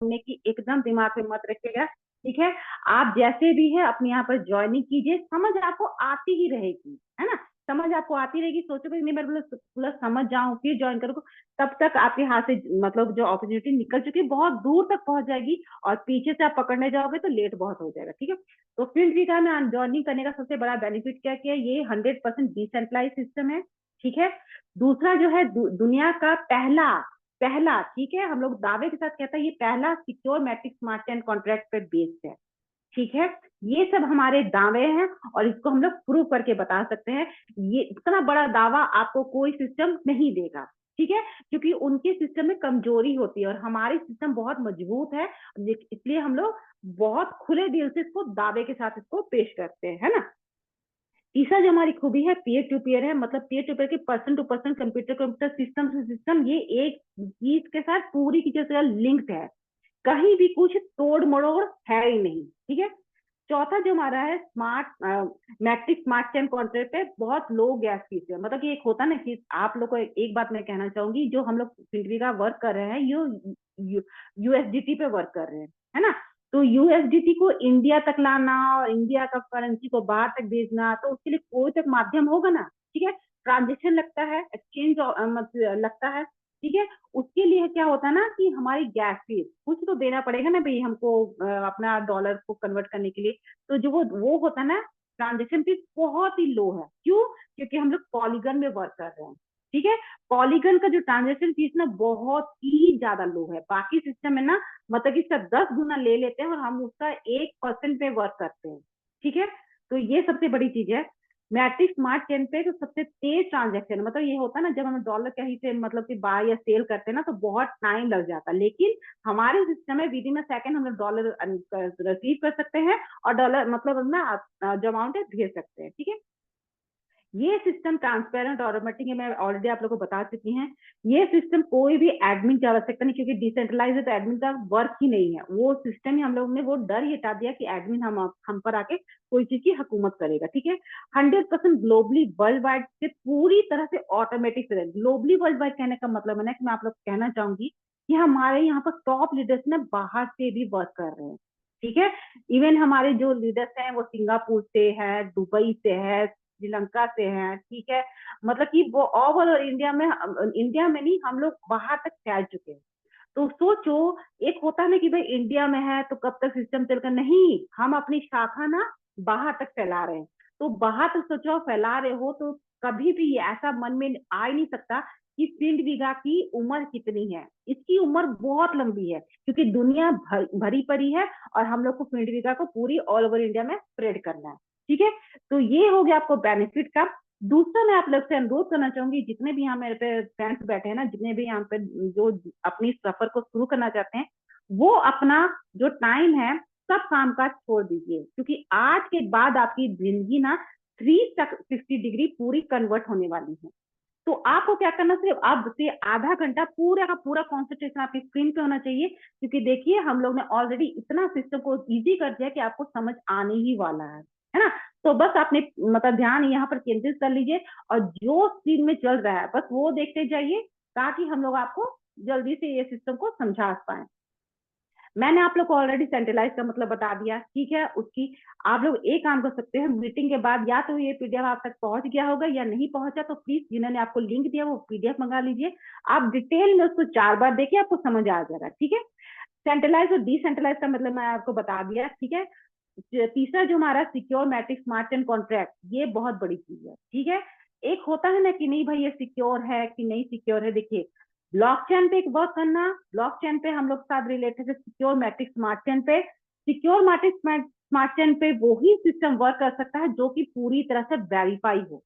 सुनने की एकदम दिमाग में मत रखिएगा, ठीक है। आप जैसे भी है अपने यहाँ पर ज्वाइनिंग कीजिए, समझ आपको आती ही रहेगी, है ना। समझ आपको आती रहेगी, सोचोगे नहीं मैं प्लस समझ जाऊं फिर ज्वाइन करूँ, तब तक आपके हाथ से मतलब जो अपॉर्चुनिटी निकल चुकी है बहुत दूर तक पहुंच जाएगी, और पीछे से आप पकड़ने जाओगे तो लेट बहुत हो जाएगा, ठीक है। तो फील्ड वीजा में ज्वाइनिंग करने का सबसे बड़ा बेनिफिट क्या क्या है, ये 100% डिसेंट्रलाइज सिस्टम है, ठीक है। दूसरा जो है दुनिया का पहला पहला, ठीक है, हम लोग दावे के साथ कहते हैं ये पहला secure metric smart chain contract पे बेस्ड है, ठीक है। ये सब हमारे दावे हैं और इसको हम लोग प्रूव करके बता सकते हैं। ये इतना बड़ा दावा आपको कोई सिस्टम नहीं देगा, ठीक है, क्योंकि उनके सिस्टम में कमजोरी होती है और हमारी सिस्टम बहुत मजबूत है, इसलिए हम लोग बहुत खुले दिल से इसको दावे के साथ इसको पेश करते हैं, है ना। तीसरा जो हमारी खूबी है पीयर टू पीयर है, मतलब पीयर टू पीयर के person to person, computer computer, system to system, ये एक चीज के साथ पूरी की तरह लिंक्ड है, कहीं भी कुछ तोड़ मरोड़ है ही नहीं, ठीक है। चौथा जो हमारा है smart metric smart chain contract है, बहुत लो गैस फीस है, मतलब कि एक होता ना कि आप लोग को एक बात मैं कहना चाहूंगी, जो हम लोग फिल्ड्री का वर्क कर रहे हैं यूएसडीटी पे वर्क कर रहे हैं, है ना। तो यूएसडीटी को इंडिया तक लाना और इंडिया का करेंसी को बाहर तक भेजना, तो उसके लिए कोई तक माध्यम होगा ना, ठीक है। ट्रांजेक्शन लगता है, एक्सचेंज लगता है, ठीक है। उसके लिए क्या होता है ना कि हमारी गैस फीस कुछ तो देना पड़ेगा ना भाई हमको, अपना डॉलर को कन्वर्ट करने के लिए। तो जो वो होता है ना ट्रांजेक्शन फीस बहुत ही लो है, क्यों, क्योंकि हम लोग पॉलीगन में वर्क कर रहे हैं, ठीक है। पॉलीगन का जो ट्रांजेक्शन फीस ना बहुत ही ज्यादा लो है, बाकी सिस्टम में ना मतलब कि इसका 10 गुना ले लेते हैं और हम उसका 1% पे वर्क करते हैं, ठीक है। तो ये सबसे बड़ी चीज है मैट्रिक स्मार्ट चेन पे, तो सबसे तेज ट्रांजेक्शन, मतलब ये होता है ना जब हम डॉलर कहीं से मतलब कि बाय या सेल करते हैं ना तो बहुत टाइम लग जाता है, लेकिन हमारे सिस्टम में विद इन अ सेकंड हम लोग डॉलर रिसीव कर सकते हैं और डॉलर मतलब ना जो अमाउंट है भेज सकते हैं, ठीक है। ये सिस्टम ट्रांसपेरेंट और ऑटोमेटिक है, मैं ऑलरेडी आप लोगों को बता चुकी हैं। ये सिस्टम कोई भी एडमिन की आवश्यकता नहीं, क्योंकि डिसेंट्रलाइज है तो एडमिन का वर्क ही नहीं है, वो सिस्टम ही हम लोगों ने वो डर ही हटा दिया कि एडमिन हम पर आके कोई चीज की हुकूमत करेगा, ठीक है। 100% ग्लोबली वर्ल्ड वाइड से पूरी तरह से ऑटोमेटिक से, ग्लोबली वर्ल्ड वाइड कहने का मतलब है ना कि मैं आप लोग कहना चाहूंगी कि हमारे यहाँ पर टॉप लीडर्स ना बाहर से भी वर्क कर रहे हैं, ठीक है। इवन हमारे जो लीडर्स हैं वो सिंगापुर से है, दुबई से है, श्रीलंका से हैं, ठीक है। मतलब कि वो ओवरऑल इंडिया में नहीं, हम लोग बाहर तक फैल चुके हैं। तो सोचो, एक होता है ना कि भाई इंडिया में है तो कब तक सिस्टम चलेगा, नहीं, हम अपनी शाखा ना बाहर तक फैला रहे हैं। तो बाहर तक सोचो फैला रहे हो तो कभी भी ऐसा मन में आ ही नहीं सकता कि फील्ड वीजा की उम्र कितनी है, इसकी उम्र बहुत लंबी है, क्योंकि दुनिया भरी पड़ी है और हम लोग को फील्ड वीजा को पूरी ऑल ओवर इंडिया में स्प्रेड करना है, ठीक है। तो ये हो गया आपको बेनिफिट का। दूसरा मैं आप लोग से अनुरोध करना चाहूंगी, जितने भी यहाँ मेरे पे फ्रेंड्स बैठे हैं ना, जितने भी यहाँ पे जो अपनी सफर को शुरू करना चाहते हैं, वो अपना जो टाइम है सब काम काज छोड़ दीजिए, क्योंकि आज के बाद आपकी जिंदगी ना 360 डिग्री पूरी कन्वर्ट होने वाली है। तो आपको क्या करना, सिर्फ आप से आधा घंटा पूरा का पूरा कॉन्सेंट्रेशन आपकी स्क्रीन पे होना चाहिए, क्योंकि देखिए हम लोग ने ऑलरेडी इतना सिस्टम को इजी कर दिया कि आपको समझ आने ही वाला है ना। तो बस आपने मतलब ध्यान यहाँ पर केंद्रित कर लीजिए और जो स्क्रीन में चल रहा है बस वो देखते जाइए, ताकि हम लोग आपको जल्दी से ये सिस्टम को समझा पाए। मैंने आप लोग को ऑलरेडी सेंट्रलाइज का मतलब बता दिया, ठीक है। उसकी आप लोग एक काम कर सकते हैं, मीटिंग के बाद या तो ये पीडीएफ आप तक पहुंच गया होगा या नहीं पहुंचा तो प्लीज जिन्होंने आपको लिंक दिया वो पीडीएफ मंगा लीजिए, आप डिटेल में उसको 4 बार देखिए, आपको समझ आ जाएगा, ठीक है। सेंट्रलाइज और डिसेंट्रलाइज का मतलब मैं आपको बता दिया, ठीक है। तीसरा जो हमारा secure metric smart chain contract, ये बहुत बड़ी चीज है, ठीक है। एक होता है ना कि नहीं भाई ये सिक्योर है कि नहीं सिक्योर है, देखिए ब्लॉकचेन पे एक वर्क करना, ब्लॉकचेन पे हम लोग साथ रिलेटेड है सिक्योर मैट्रिक स्मार्ट चेन पे, सिक्योर मैट्रिक स्मार्ट चेन पे वही सिस्टम वर्क कर सकता है जो कि पूरी तरह से वेरीफाई हो,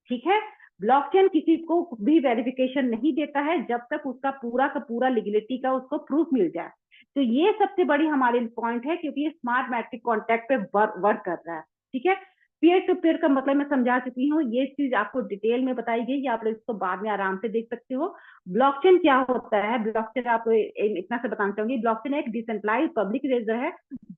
ठीक है। ब्लॉकचेन किसी को भी वेरिफिकेशन नहीं देता है जब तक उसका पूरा का पूरा लीगलिटी का उसको प्रूफ मिल जाए। तो ये सबसे बड़ी हमारी पॉइंट है, क्योंकि ये स्मार्ट मैट्रिक कॉन्ट्रैक्ट पे वर्क कर रहा है, ठीक है। पीयर टू पीयर का मतलब मैं समझा चुकी हूँ, ये चीज आपको डिटेल में बताई गई, आप लोग इसको बाद में आराम से देख सकते हो। ब्लॉकचेन क्या होता है, ब्लॉकचेन आपको इतना से बताना चाहूंगी, ब्लॉकचेन एक डिसेंट्रलाइज पब्लिक रेजर है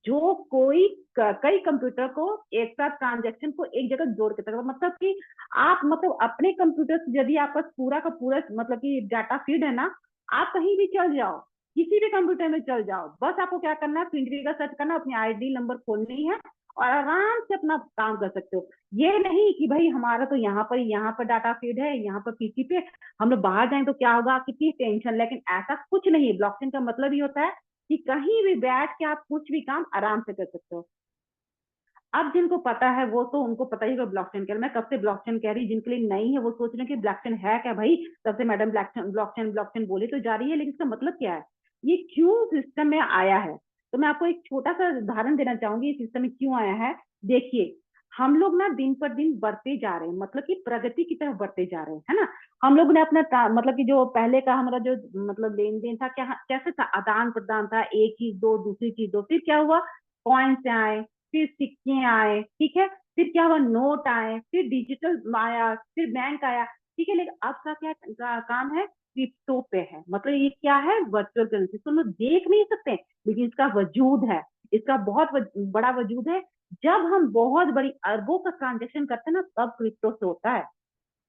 जो कोई कई कंप्यूटर को एक साथ ट्रांजेक्शन को एक जगह जोड़ के सकता, मतलब कि आप मतलब अपने कंप्यूटर से यदि आपका पूरा का पूरा मतलब कि डाटा फीड है ना, आप कहीं भी चल जाओ, किसी भी कंप्यूटर में चल जाओ, बस आपको क्या करना है, फिंटवी सर्च करना, अपनी आईडी नंबर खोलनी है और आराम से अपना काम कर सकते हो। ये नहीं कि भाई हमारा तो यहाँ पर डाटा फीड है, यहाँ पर पीसी पे, हम लोग बाहर जाएं तो क्या होगा, कितनी टेंशन। लेकिन ऐसा कुछ नहीं है। ब्लॉकचेन का मतलब ये होता है कि कहीं भी बैठ के आप कुछ भी काम आराम से कर सकते हो। अब जिनको पता है वो तो उनको पता ही होगा ब्लॉकचेन क्या है। मैं कब से ब्लॉकचेन कह रही, जिनके लिए नहीं है वो सोच रहे हैं कि ब्लॉकचेन है क्या भाई, तब से मैडम ब्लॉकचेन ब्लॉकचेन ब्लॉकचेन बोली तो जा रही है, लेकिन इसका मतलब क्या है, ये क्यों सिस्टम में आया है। तो मैं आपको एक छोटा सा उदाहरण देना चाहूंगी, सिस्टम में क्यों आया है। देखिए, हम लोग ना दिन पर दिन बढ़ते जा रहे हैं, मतलब कि प्रगति की तरफ बढ़ते जा रहे हैं, है ना। हम लोग ने अपना मतलब कि जो पहले का हमारा जो मतलब लेन देन था, क्या कैसे था, आदान प्रदान था, एक चीज दो, दूसरी चीज दो, फिर क्या हुआ, कॉइन्स आए, फिर सिक्के आए, ठीक है, फिर क्या हुआ, नोट आए, फिर डिजिटल आया, फिर बैंक आया, ठीक है। लेकिन अब का क्या काम है, क्रिप्टो पे है। मतलब ये क्या है, वर्चुअल करेंसी। तो लोग देख नहीं सकते, लेकिन इसका वजूद है, इसका बहुत बड़ा वजूद है। जब हम बहुत बड़ी अरबों का ट्रांजेक्शन करते हैं ना, तब क्रिप्टो से होता है,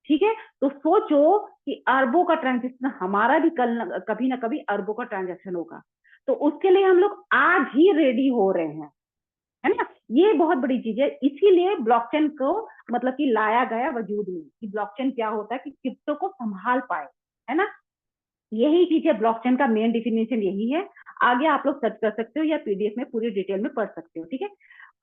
ठीक है। तो सोचो कि अरबों का ट्रांजेक्शन, हमारा भी कभी ना कभी अरबों का ट्रांजेक्शन होगा। तो उसके लिए हम लोग आज ही रेडी हो रहे हैं, है ना। ये बहुत बड़ी चीज है, इसीलिए ब्लॉकचेन को मतलब कि लाया गया वजूद में, कि ब्लॉकचेन क्या होता है, कि क्रिप्टो को संभाल पाए, है ना। यही चीज है, ब्लॉकचेन का मेन डिफिनेशन यही है। आगे आप लोग सर्च कर सकते हो या पीडीएफ में पूरी डिटेल में पढ़ सकते हो, ठीक है।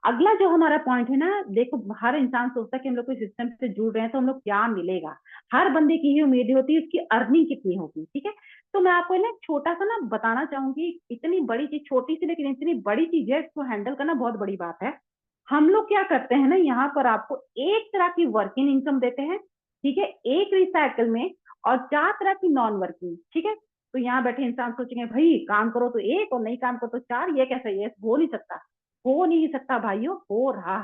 अगला जो हमारा पॉइंट है ना, देखो हर इंसान सोचता है कि हम लोग कोई सिस्टम से जुड़ रहे हैं तो हम लोग क्या मिलेगा। हर बंदे की ही उम्मीद होती है उसकी अर्निंग कितनी होगी, ठीक है। तो मैं आपको ना छोटा सा ना बताना चाहूंगी, इतनी बड़ी चीज, छोटी सी लेकिन इतनी बड़ी चीज है, इसको हैंडल करना बहुत बड़ी बात है। हम लोग क्या करते हैं ना, यहाँ पर आपको एक तरह की वर्किंग इनकम देते हैं, ठीक है, एक रिसाइकल में, और 4 तरह की नॉन वर्किंग, ठीक है। तो यहाँ बैठे इंसान सोचेंगे भाई काम करो तो एक और नहीं काम करो तो 4, ये कैसा, ये हो नहीं सकता। हो नहीं सकता भाइयों, हो रहा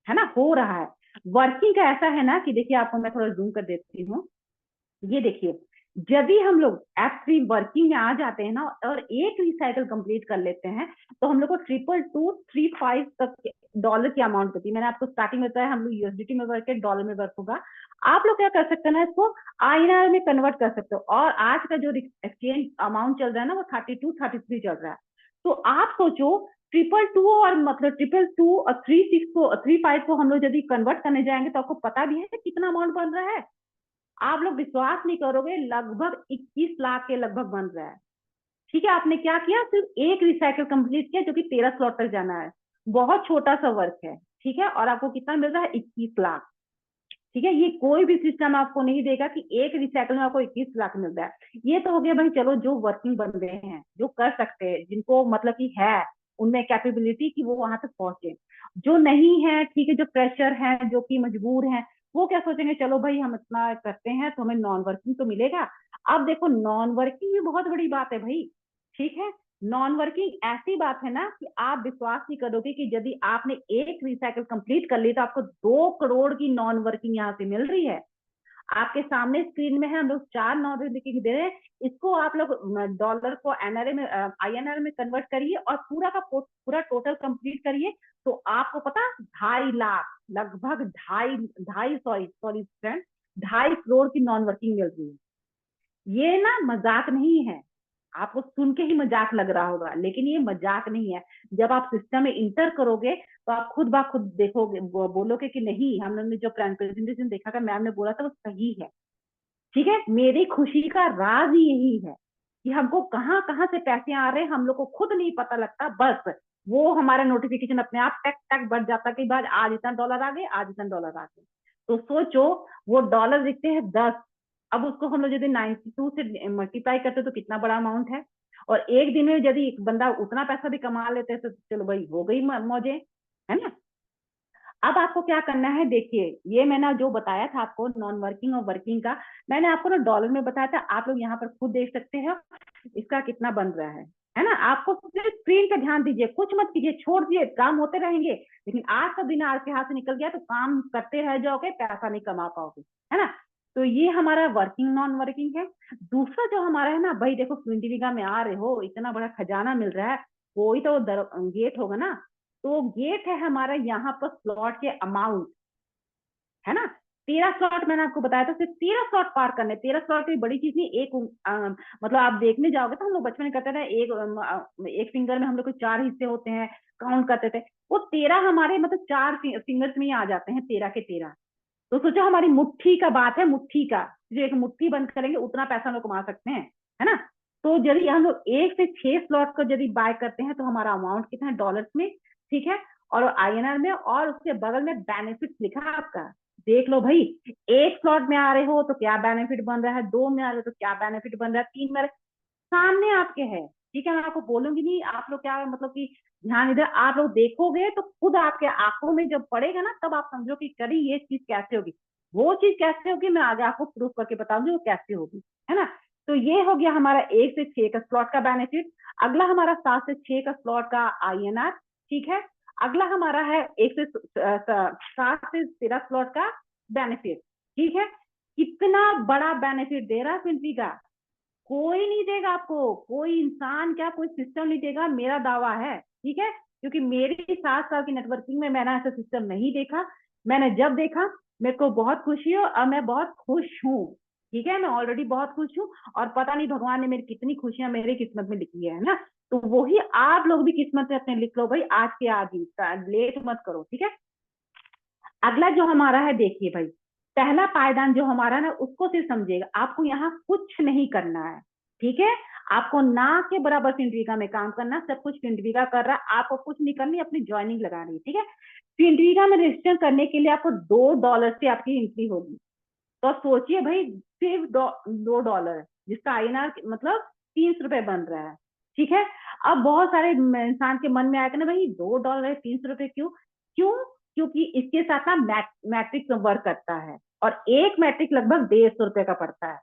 है ना, हो रहा है। वर्किंग का ऐसा है ना कि देखिए, आपको मैं थोड़ा जूम कर देती हूँ। ये देखिए, जब भी हम लोग F3 वर्किंग में आ जाते हैं ना, और एक रिसाइकल कंप्लीट कर लेते हैं, तो हम लोग को 2235 तक डॉलर की अमाउंट होती है। मैंने आपको स्टार्टिंग में बताया, हम लोग यूएसडीटी में वर्क है, डॉलर में वर्क होगा। आप लोग क्या कर सकते हैं ना, इसको आईएनआर में कन्वर्ट कर सकते हो। और आज का जो एक्सचेंज अमाउंट चल रहा है ना, वो 32-33 चल रहा है। तो आप सोचो, 222 और मतलब 222 और 36 को 35 को हम लोग यदि कन्वर्ट करने जाएंगे, तो आपको पता भी है कितना अमाउंट बन रहा है। आप लोग विश्वास नहीं करोगे, लगभग 21 लाख के लगभग बन रहा है, ठीक है। आपने क्या किया, सिर्फ एक रिसाइकिल कंप्लीट किया, जो कि 13 स्लॉट तक जाना है। बहुत छोटा सा वर्क है, ठीक है, और आपको कितना मिल रहा है, 21 लाख, ठीक है। ये कोई भी सिस्टम आपको नहीं देगा कि एक रिसाइकिल में आपको 21 लाख मिल रहा है। ये तो हो गया भाई, चलो जो वर्किंग बन रहे हैं, जो कर सकते हैं, जिनको मतलब कि है उनमें कैपेबिलिटी कि वो वहां तक पहुंचे। जो नहीं है, ठीक है, जो प्रेशर है, जो कि मजबूर है, वो क्या सोचेंगे, चलो भाई हम इतना करते हैं तो हमें नॉन वर्किंग तो मिलेगा। अब देखो, नॉन वर्किंग भी बहुत बड़ी बात है भाई, ठीक है। नॉन वर्किंग ऐसी बात है ना कि आप विश्वास नहीं करोगे कि यदि आपने एक रिसाइकिल कंप्लीट कर ली, तो आपको 2 करोड़ की नॉन वर्किंग यहाँ से मिल रही है। आपके सामने स्क्रीन में है, हम लोग 4 नॉन वर्किंग दे रहे हैं। इसको आप लोग डॉलर को एनआरए में, आईएनआर में कन्वर्ट करिए, और पूरा का पूरा टोटल कंप्लीट करिए, तो आपको पता 2.5 लाख, लगभग ढाई ढाई सॉरी सॉरी फ्रेंड, 2.5 करोड़ की नॉन वर्किंग मिल रही है। ये ना मजाक नहीं है। आपको सुन के ही मजाक लग रहा होगा, लेकिन ये मजाक नहीं है। जब आप सिस्टम में इंटर करोगे, तो आप खुद ब खुद देखोगे, बोलोगे कि नहीं, हम लोगों ने जो प्रेजेंटेशन देखा था, मैम ने बोला था, वो सही है, ठीक है। मेरी खुशी का राज ही यही है कि हमको कहाँ कहाँ से पैसे आ रहे हैं, हम लोग को खुद नहीं पता लगता। बस वो हमारा नोटिफिकेशन अपने आप टक टक बढ़ जाता कि बाद आज इतना डॉलर आ गए, आज इतना डॉलर आ गए। तो सोचो, वो डॉलर दिखते हैं 10, अब उसको हम लोग यदि 92 से मल्टीप्लाई करते तो कितना बड़ा अमाउंट है। और एक दिन में यदि एक बंदा उतना पैसा भी कमा लेते हैं, तो चलो भाई हो गई मौजे, है ना। अब आपको क्या करना है, देखिए, ये मैंने जो बताया था आपको नॉन वर्किंग और वर्किंग का, मैंने आपको ना डॉलर में बताया था। आप लोग यहाँ पर खुद देख सकते हैं इसका कितना बन रहा है ना। आपको सिर्फ स्क्रीन पे ध्यान दीजिए, कुछ मत कीजिए, छोड़ दिए, काम होते रहेंगे। लेकिन आज का दिन आपके हाथ से निकल गया तो काम करते रह जाओगे, पैसा नहीं कमा पाओगे, है ना। तो ये हमारा वर्किंग नॉन वर्किंग है। दूसरा जो हमारा है ना भाई, देखो क्विंटिविगा में आ रहे हो, इतना बड़ा खजाना मिल रहा है, कोई तो गेट होगा ना। तो गेट है हमारा यहाँ पर स्लॉट के अमाउंट, है ना। 13 स्लॉट मैंने आपको बताया था, सिर्फ 13 स्लॉट पार करने। 13 स्लॉट कोई बड़ी चीज नहीं, मतलब आप देखने जाओगे तो हम लोग बचपन में करते थे, एक फिंगर में हम लोग को 4 हिस्से होते हैं, काउंट करते थे। वो 13 हमारे मतलब 4 फिंगर्स में ही आ जाते हैं, 13 के 13। तो सोचो हमारी मुट्ठी का बात है, मुट्ठी का, जो एक मुट्ठी बंद करेंगे उतना पैसा हम लोग कमा सकते हैं, है ना। तो यदि हम लोग 1 से 6 स्लॉट को यदि बाय करते हैं तो हमारा अमाउंट कितना है डॉलर्स में, ठीक है, और आईएनआर में, और उसके बगल में बेनिफिट लिखा है आपका। देख लो भाई, 1 स्लॉट में आ रहे हो तो क्या बेनिफिट बन रहा है, 2 में आ रहे हो तो क्या बेनिफिट बन रहा है, 3 में सामने आपके है, ठीक है। मैं आपको बोलूंगी नहीं, आप लोग क्या मतलब कि ध्यान इधर आप लोग देखोगे तो खुद आपके आंखों में जब पड़ेगा ना, तब आप समझो कि करी ये चीज कैसे होगी, वो चीज कैसे होगी, मैं आगे आपको प्रूफ करके बताऊंगी वो कैसे होगी, है ना। तो ये हो गया हमारा 1 से 6 का स्लॉट का बेनिफिट। अगला हमारा 7 से 6 का स्लॉट का आईएनआर, ठीक है। अगला हमारा है 7 से 13 स्लॉट का बेनिफिट, ठीक है। कितना बड़ा बेनिफिट दे रहा है फिंटी का, कोई नहीं देगा आपको, कोई इंसान क्या, कोई सिस्टम नहीं देगा, मेरा दावा है, ठीक है। क्योंकि मेरी 7 साल की नेटवर्किंग में मैंने ऐसा सिस्टम नहीं देखा। मैंने जब देखा मेरे को बहुत खुशी हो, और मैं बहुत खुश हूँ, ठीक है, मैं ऑलरेडी बहुत खुश हूँ। और पता नहीं भगवान ने मेरी कितनी खुशियां मेरी किस्मत में लिखी है ना। तो वही आप लोग भी किस्मत में अपने लिख लो भाई, आज के आज ही, लेट मत करो, ठीक है। अगला जो हमारा है, देखिए भाई, पहला पायदान जो हमारा ना, उसको सिर्फ समझिएगा, आपको यहाँ कुछ नहीं करना है, ठीक है। आपको ना के बराबर फिनट्रीगा में काम करना, सब कुछ फिनट्रीगा कर रहा है, आपको कुछ नहीं करनी, अपनी ज्वाइनिंग लगानी है, ठीक है। फिनट्रीगा में रजिस्टर करने के लिए आपको $2 से आपकी एंट्री होगी। तो सोचिए भाई, सिर्फ $2, जिसका आईएनआर मतलब ₹300 बन रहा है, ठीक है। अब बहुत सारे इंसान के मन में आएगा ना, भाई $2 है, ₹300 क्यों? क्यों? क्योंकि इसके साथ ना मैट्रिक वर्क करता है, और एक मैट्रिक लगभग ₹150 का पड़ता है।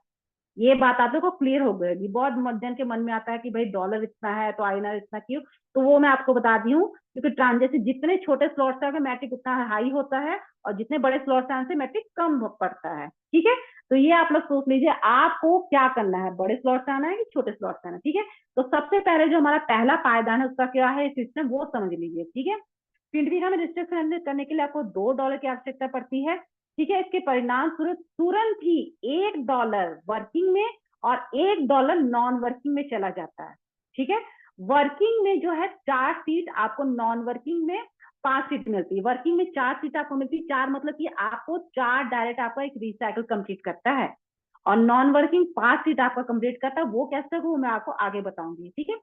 ये बात आप लोग को क्लियर हो गई। बहुत जन के मन में आता है कि भाई डॉलर इतना है तो आईएनआर इतना क्यों। तो वो मैं आपको बता दी हूँ, क्योंकि ट्रांजेक्शन जितने छोटे स्लॉट्स है मैट्रिक उतना हाई होता है, और जितने बड़े स्लॉट्स हैं मैट्रिक कम पड़ता है, ठीक है। तो ये आप लोग सोच लीजिए आपको क्या करना है, बड़े स्लॉट्स आना है कि छोटे स्लॉट्स आना है, ठीक है। तो सबसे पहले जो हमारा पहला पायदान है उसका क्या है सिस्टम, वो समझ लीजिए, ठीक है। फिनट्रीगा में रजिस्ट्रेशन करने के लिए आपको $2 की आवश्यकता पड़ती है, ठीक है। इसके परिणाम स्वरूप तुरंत ही $1 वर्किंग में और $1 नॉन वर्किंग में चला जाता है, ठीक है। वर्किंग में जो है 4 सीट आपको, नॉन वर्किंग में 5 सीट मिलती है, वर्किंग में 4 सीट आपको मिलती है। 4 मतलब कि आपको 4 डायरेक्ट आपका एक रिसाइकिल कंप्लीट करता है, और नॉन वर्किंग 5 सीट आपका कंप्लीट करता है। वो कैसे वो मैं आपको आगे बताऊंगी, ठीक है।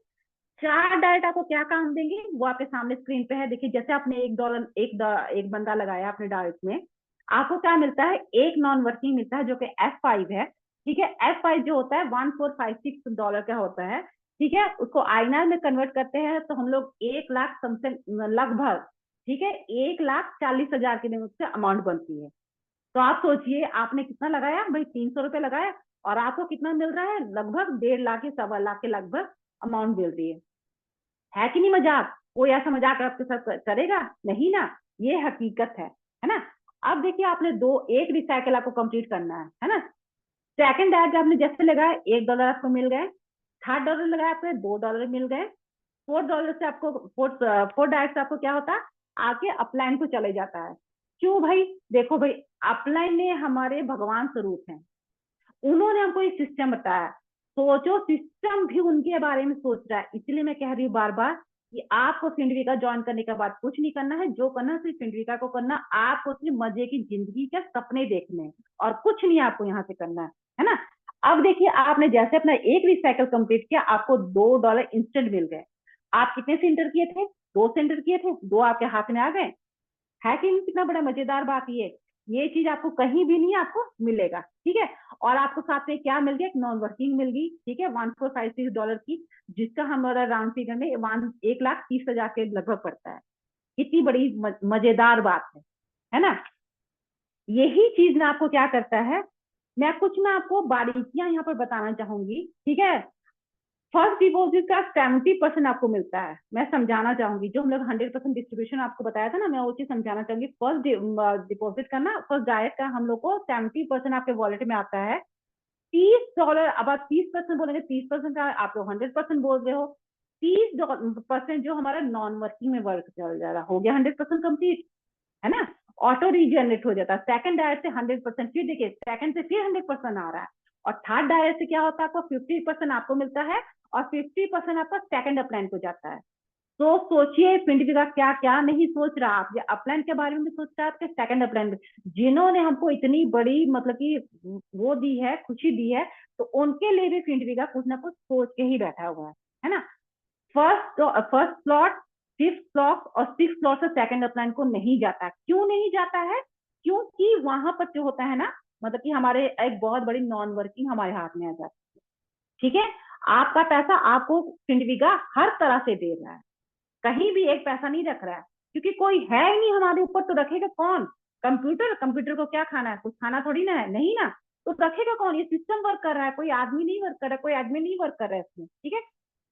4 डायरेक्ट आपको क्या काम देंगे वो आपके सामने स्क्रीन पे है, देखिए। जैसे आपने एक बंदा लगाया अपने डायरेक्ट में, आपको क्या मिलता है, एक नॉन वर्किंग मिलता है जो कि F5 है, ठीक है। F5 जो होता है $1456 का होता है, ठीक है। उसको आईएनआर में कन्वर्ट करते हैं तो हम लोग 1 लाख समथिंग लगभग, ठीक है, 1,40,000 के से अमाउंट बनती है। तो आप सोचिए आपने कितना लगाया भाई, $300 लगाया, और आपको कितना मिल रहा है, लगभग 1.5 लाख या 1.25 लाख के लगभग अमाउंट मिल रही है कि नहीं मजाक? कोई ऐसा मजाक आपके साथ करेगा नहीं ना, ये हकीकत है ना। अब देखिए आपने दो एक रिसाइकिल आपको कंप्लीट करना है ना। सेकंड डायरेक्ट आपने जैसे लगाया $1 आपको मिल गए, थर्ड डॉलर लगाया आपको $2 मिल गए, $4 से आपको फोर डायरेक्ट से आपको क्या होता है, आके अपलाइन को चले जाता है। क्यों भाई? देखो भाई, अपलाइन ने हमारे भगवान स्वरूप है, उन्होंने हमको एक सिस्टम बताया। सोचो सिस्टम भी उनके बारे में सोच रहा है, इसलिए मैं कह रही हूँ बार बार कि आपको फिनट्रीगा ज्वाइन करने के बाद कुछ नहीं करना है, जो करना है सिर्फ फिनट्रीगा को करना। आपको सिर्फ मजे की जिंदगी के सपने देखने हैं, और कुछ नहीं आपको यहाँ से करना है ना। अब देखिए आपने जैसे अपना एक रिसाइकल कंप्लीट किया, आपको $2 इंस्टेंट मिल गए। आप कितने सेंटर किए थे? 2 सेंटर किए थे, 2 आपके हाथ में आ गए, है कि नहीं? कितना बड़ा मजेदार बात ये चीज आपको कहीं भी नहीं आपको मिलेगा, ठीक है। और आपको साथ में क्या मिल गया, एक नॉन वर्किंग मिल गई, ठीक है, $1456 की, जिसका हमारा राउंड फिगर में 1,30,000 के लगभग पड़ता है। इतनी बड़ी मजेदार बात है ना। यही चीज ना आपको क्या करता है, मैं आपको बारीकियां यहाँ पर बताना चाहूंगी, ठीक है। फर्स्ट डिपॉजिट का 70% आपको मिलता है, मैं समझाना चाहूंगी। जो हम लोग 100% डिस्ट्रीब्यूशन आपको बताया था ना, मैं वो चीज समझाना चाहूंगी। फर्स्ट डिपॉजिट करना, फर्स्ट डायरेक्ट का हम लोग को 70% आपके वॉलेट में आता है। $30, अब आप 30% बोलेंगे, 30% का आप लोग 100% बोल रहे हो। 30% जो हमारा नॉन वर्किंग में वर्क चल जा रहा, हो गया 100% कंप्लीट, है ना। ऑटो रीजनरेट हो जाता है। सेकंड डायरेक्ट से 100%, फिर देखिए सेकंड से फिर 100% आ रहा है, और थर्ड डायरेक्ट से क्या होता है, आपको 50% आपको मिलता है, और 50% आपका सेकंड अपलाइन को जाता है। तो सोचिए पिंडवी का क्या क्या नहीं सोच रहा, आप अपलाइन के बारे में सोच रहा है, सेकंड अपलाइन में जिन्होंने हमको इतनी बड़ी मतलब कि वो दी है, खुशी दी है, तो उनके लिए भी पिंडवी का कुछ ना कुछ सोच के ही बैठा हुआ है ना। फर्स्ट स्लॉट, फिफ्थ स्लॉट और सिक्स स्लॉट से सेकंड अपलाइन को नहीं जाता। क्यों नहीं जाता है? क्योंकि वहां पर जो होता है ना, मतलब कि हमारे एक बहुत बड़ी नॉन वर्किंग हमारे हाथ में आ जाती है। ठीक है, आपका पैसा आपको पिंडविका हर तरह से दे रहा है, कहीं भी एक पैसा नहीं रख रहा है, क्योंकि कोई है ही नहीं हमारे ऊपर, तो रखेगा कौन? कंप्यूटर। कंप्यूटर को क्या खाना है? कुछ खाना थोड़ी ना है, नहीं ना, तो रखेगा कौन? ये सिस्टम वर्क कर रहा है, कोई आदमी नहीं वर्क कर रहा है, कोई आदमी नहीं वर्क कर रहा है इसमें। ठीक है,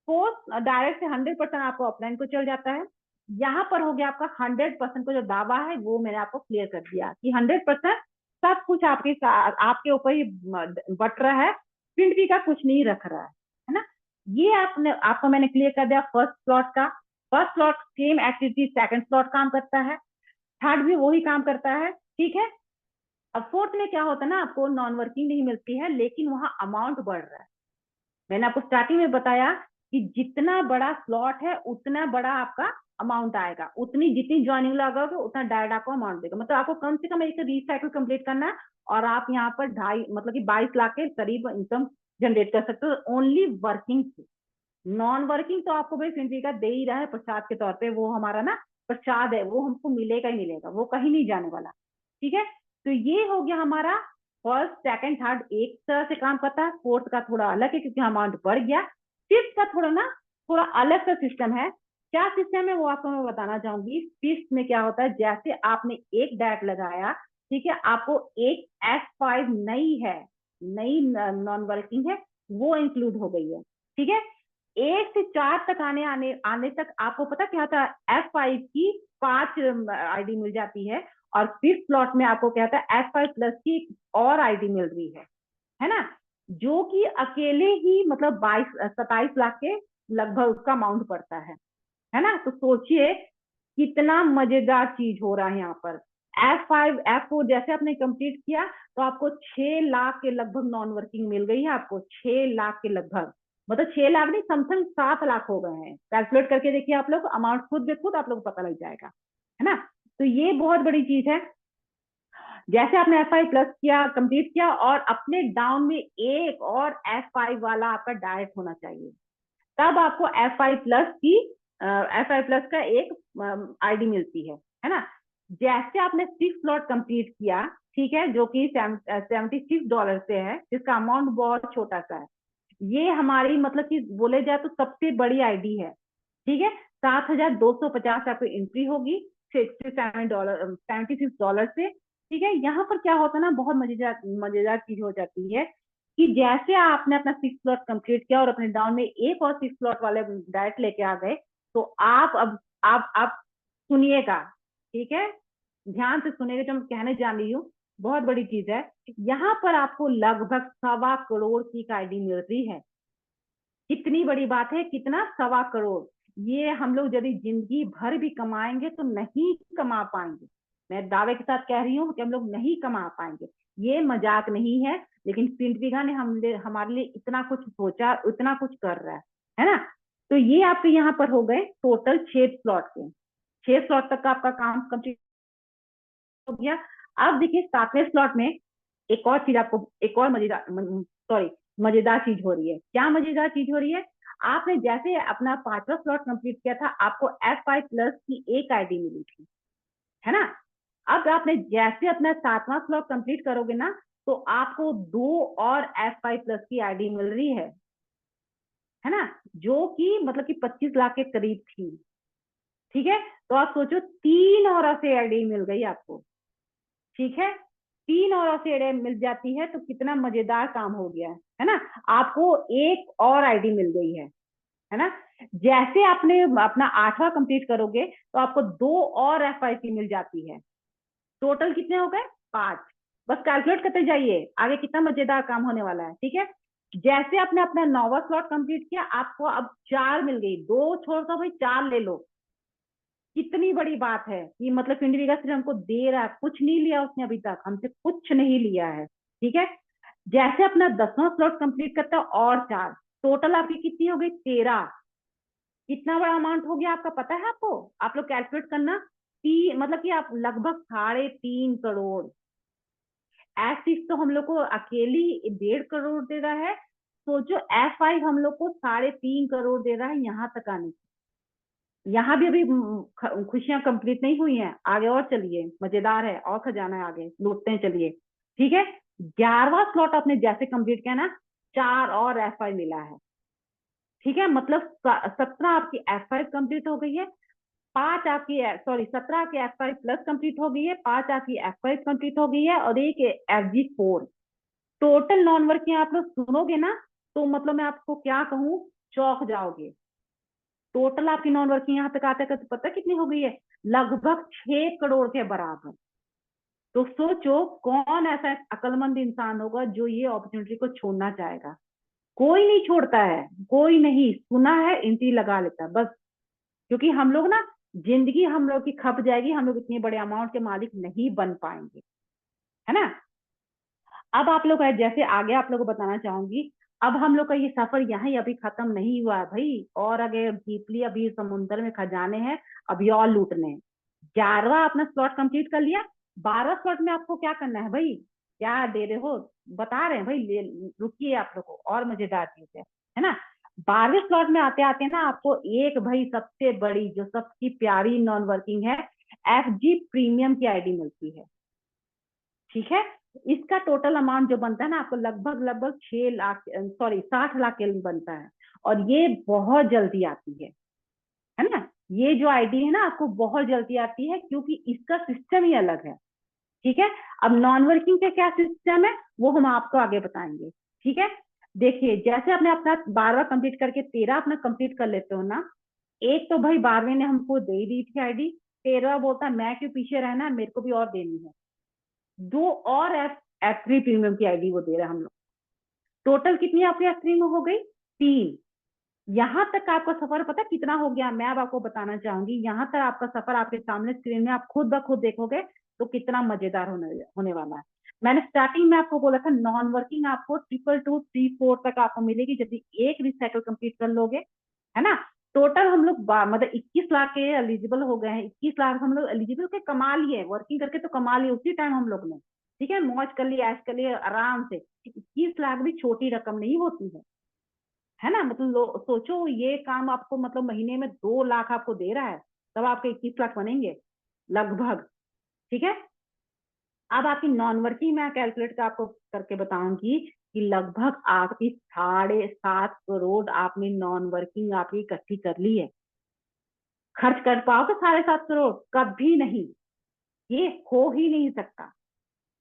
फोर्थ डायरेक्ट से 100% आपको ऑफलाइन को चल जाता है। यहाँ पर हो गया आपका 100% का जो दावा है वो मैंने आपको क्लियर कर दिया कि 100% सब कुछ आपके ऊपर ही बट रहा है, प्रिंट भी का कुछ नहीं रख रहा है ना। ये आपको मैंने क्लियर कर दिया फर्स्ट स्लॉट का। First slot same activity second slot काम करता है, थर्ड भी वही काम करता है। ठीक है, अब फोर्थ में क्या होता है ना, आपको नॉन वर्किंग नहीं मिलती है, लेकिन वहां अमाउंट बढ़ रहा है। मैंने आपको स्टार्टिंग में बताया कि जितना बड़ा स्लॉट है उतना बड़ा आपका अमाउंट आएगा, उतनी जितनी ज्वाइनिंग लगाओगे उतना डायरेक्ट आपको अमाउंट देगा। मतलब आपको कम से कम एक रीसाइकिल कंप्लीट करना है, और आप यहाँ पर 2.5 मतलब कि 22 लाख के करीब इनकम जनरेट कर सकते हो ओनली वर्किंग से। नॉन वर्किंग तो आपको भाई फिर का दे ही रहा है प्रसाद के तौर पे, वो हमारा ना प्रसाद है, वो हमको मिलेगा ही मिलेगा, वो कहीं नहीं जाने वाला। ठीक है, तो ये हो गया हमारा फर्स्ट सेकंड थर्ड एक तरह से काम करता है, फोर्थ का थोड़ा अलग है क्योंकि अमाउंट बढ़ गया, फिफ्थ का थोड़ा अलग सा सिस्टम है। क्या सिस्टम है वो आपको मैं बताना चाहूंगी। फिफ्थ में क्या होता है, जैसे आपने एक डायट लगाया, ठीक है, आपको एक F5 नई है, नई नॉन वर्किंग है, वो इंक्लूड हो गई है। ठीक है, 1 से 4 तक आने तक आपको पता क्या था, F5 की 5 आईडी मिल जाती है, और फिफ्थ स्लॉट में आपको क्या था, F5 प्लस की और आईडी मिल रही है ना, जो कि अकेले ही मतलब 27 लाख के लगभग उसका अमाउंट पड़ता है ना। तो सोचिए कितना मजेदार चीज हो रहा है यहाँ पर। F5 F4 जैसे आपने कंप्लीट किया तो आपको 6 लाख के लगभग नॉन वर्किंग मिल गई है, आपको 6 लाख के लगभग, मतलब 6 लाख नहीं, समथिंग 7 लाख हो गए हैं। कैलकुलेट करके देखिए आप लोग, अमाउंट खुद बे खुद आप लोग को पता लग जाएगा, है ना। तो ये बहुत बड़ी चीज है। जैसे आपने F5 प्लस किया, कंप्लीट किया, और अपने डाउन में एक और F5 वाला आपका डायरेक्ट होना चाहिए, तब आपको F5 प्लस का एक आईडी मिलती है ना। जैसे आपने 6 स्लॉट कंप्लीट किया, ठीक है, जो कि $76 से है, जिसका अमाउंट बहुत छोटा सा है, ये हमारी मतलब कि बोले जाए तो सबसे बड़ी आईडी है। ठीक है, 7,250 आपको एंट्री होगी $76 से। ठीक है, यहाँ पर क्या होता है ना, बहुत मजेदार मजेदार चीज हो जाती है कि जैसे आपने अपना 6 स्लॉट कंप्लीट किया और अपने डाउन में एक और 6 स्लॉट वाले डायरेक्ट लेके आ गए, तो आप अब आप सुनिएगा, ठीक है, ध्यान से सुनिएगा जो मैं कहने जा रही हूँ, बहुत बड़ी चीज है। यहाँ पर आपको लगभग 1.25 करोड़ की आईडी मिल रही है। कितनी बड़ी बात है, कितना? 1.25 करोड़। ये हम लोग यदि जिंदगी भर भी कमाएंगे तो नहीं कमा पाएंगे, मैं दावे के साथ कह रही हूँ कि हम लोग नहीं कमा पाएंगे, ये मजाक नहीं है। लेकिन पिंटविका ने हमारे लिए इतना कुछ सोचा, इतना कुछ कर रहा है ना। तो ये आपके यहाँ पर हो गए टोटल 6 स्लॉट के, 6 स्लॉट तक का आपका काम कंप्लीट हो गया। अब देखिए 7वें स्लॉट में एक और चीज आपको, एक और मजेदार चीज हो रही है। क्या मजेदार चीज हो रही है? आपने जैसे अपना 5वां स्लॉट कंप्लीट किया था, आपको F5 प्लस की एक आईडी मिली थी, है ना। अब आपने जैसे अपना 7वां स्लॉट कंप्लीट करोगे ना, तो आपको 2 और F5 प्लस की आईडी मिल रही है ना, जो कि मतलब कि 25 लाख के करीब थी। ठीक है, तो आप सोचो 3 और ऐसे आईडी मिल गई आपको। ठीक है, 3 और ऐसे मिल जाती है तो कितना मजेदार काम हो गया है ना। आपको एक और आईडी मिल गई है ना। जैसे आपने अपना 8वां कंप्लीट करोगे तो आपको 2 और F5 की मिल जाती है। टोटल कितने हो गए? 5। बस कैलकुलेट करते जाइए आगे कितना मजेदार काम होने वाला है। ठीक है, जैसे आपने अपना 9वां स्लॉट कंप्लीट किया, आपको अब 4 मिल गई, 2 छोड़ दो भाई, 4 ले लो। कितनी बड़ी बात है कि मतलब इंडिविजुअल सिर्फ हमको दे रहा है, कुछ नहीं लिया उसने अभी तक हमसे, कुछ नहीं लिया है। ठीक है, जैसे अपना 10वां स्लॉट कंप्लीट करता है और 4, टोटल आपकी कितनी हो गई 13। कितना बड़ा अमाउंट हो गया आपका पता है आपको? आप लोग कैलकुलेट करना। मतलब कि आप लगभग 3.5 करोड़। एफ6 तो हम लोग को अकेली 1.5 करोड़ दे रहा है, सोचो F5 हम लोग को 3.5 करोड़ दे रहा है यहाँ तक आने की। यहाँ भी अभी खुशियां कंप्लीट नहीं हुई हैं, आगे और चलिए, मजेदार है और खजाना है, आगे लूटते हैं चलिए। ठीक है, 11वां स्लॉट आपने जैसे कंप्लीट किया ना, 4 और F5 मिला है। ठीक है, मतलब 17 आपकी F5 कंप्लीट हो गई है, 5 आपकी, सॉरी 17 आपकी F5 प्लस कंप्लीट हो गई है, 5 आपकी F5 कंप्लीट हो गई है, और एक FG4। टोटल नॉन वर्किंग आप लोग सुनोगे ना, तो मतलब मैं आपको क्या कहूँ, चौंक जाओगे। टोटल आपकी नॉन वर्किंग यहाँ तक आते करते पता कितनी हो गई है? लगभग 6 करोड़ के बराबर। तो सोचो कौन ऐसा अक्लमंद इंसान होगा जो ये अपॉर्चुनिटी को छोड़ना चाहेगा? कोई नहीं छोड़ता है, कोई नहीं, सुना है एंट्री लगा लेता है बस। क्योंकि हम लोग ना, जिंदगी हम लोग की खप जाएगी, हम लोग इतने बड़े अमाउंट के मालिक नहीं बन पाएंगे, है ना। अब आप लोग जैसे आगे आप लोग को बताना चाहूंगी, अब हम लोग का ये सफर यहाँ ही अभी खत्म नहीं हुआ है भाई, और अगर डीपली अभी समुद्र में खजाने हैं, अभी और लूटने हैं। 11वां अपना स्लॉट कंप्लीट कर लिया, 12 स्लॉट में आपको क्या करना है भाई? क्या दे रहे हो, बता रहे हैं भाई, रुकिए आप लोग को और मजेदार चीज है ना। 12वें स्लॉट में आते आते ना आपको एक भाई सबसे बड़ी जो सबकी प्यारी नॉन वर्किंग है, FG प्रीमियम की आईडी मिलती है। ठीक है, इसका टोटल अमाउंट जो बनता है ना आपको, लगभग लगभग 6 लाख, सॉरी 60 लाख के बनता है। और ये बहुत जल्दी आती है ना। ये जो आईडी है ना आपको बहुत जल्दी आती है, क्योंकि इसका सिस्टम ही अलग है। ठीक है, अब नॉन वर्किंग का क्या सिस्टम है वो हम आपको आगे बताएंगे। ठीक है, देखिए जैसे आपने अपना 12वां कंप्लीट करके 13 अपना कंप्लीट कर लेते हो ना, एक तो भाई 12वें ने हमको दे दी थी आईडी, 13वां बोलता मैं क्यों पीछे रहना, मेरे को भी और देनी है। 2 और F3 प्रीमियम की आईडी वो दे रहा है हम लोग। टोटल कितनी आपकी F3 में हो गई? 3। यहां तक आपका सफर पता कितना हो गया, मैं अब आपको बताना चाहूंगी। यहां तक आपका सफर आपके सामने स्क्रीन में आप खुद ब खुद देखोगे तो कितना मजेदार होने वाला है। मैंने स्टार्टिंग में आपको बोला था नॉन वर्किंग आपको 22234 तक आपको मिलेगी, यदि एक रिसाइकल कंप्लीट कर लोगे, है ना। टोटल हम लोग मतलब 21 लाख के एलिजिबल हो गए हैं। 21 लाख हम लोग एलिजिबल के कमा लिए, वर्किंग करके तो कमा लिए उसी टाइम हम लोग ने। ठीक है, मौज कर लिए, ऐश कर लिए आराम से। 21 लाख भी छोटी रकम नहीं होती है ना। मतलब सोचो ये काम आपको मतलब महीने में 2 लाख आपको दे रहा है, तब आपके 21 लाख बनेंगे लगभग। ठीक है, अब आपकी नॉन वर्किंग मैं कैलकुलेट कर आपको करके बताऊंगी कि लगभग आपकी 7.5 करोड़ आपने नॉन वर्किंग आपकी इकट्ठी कर ली है। खर्च कर पाओगे 7.5 करोड़? कभी नहीं, ये हो ही नहीं सकता।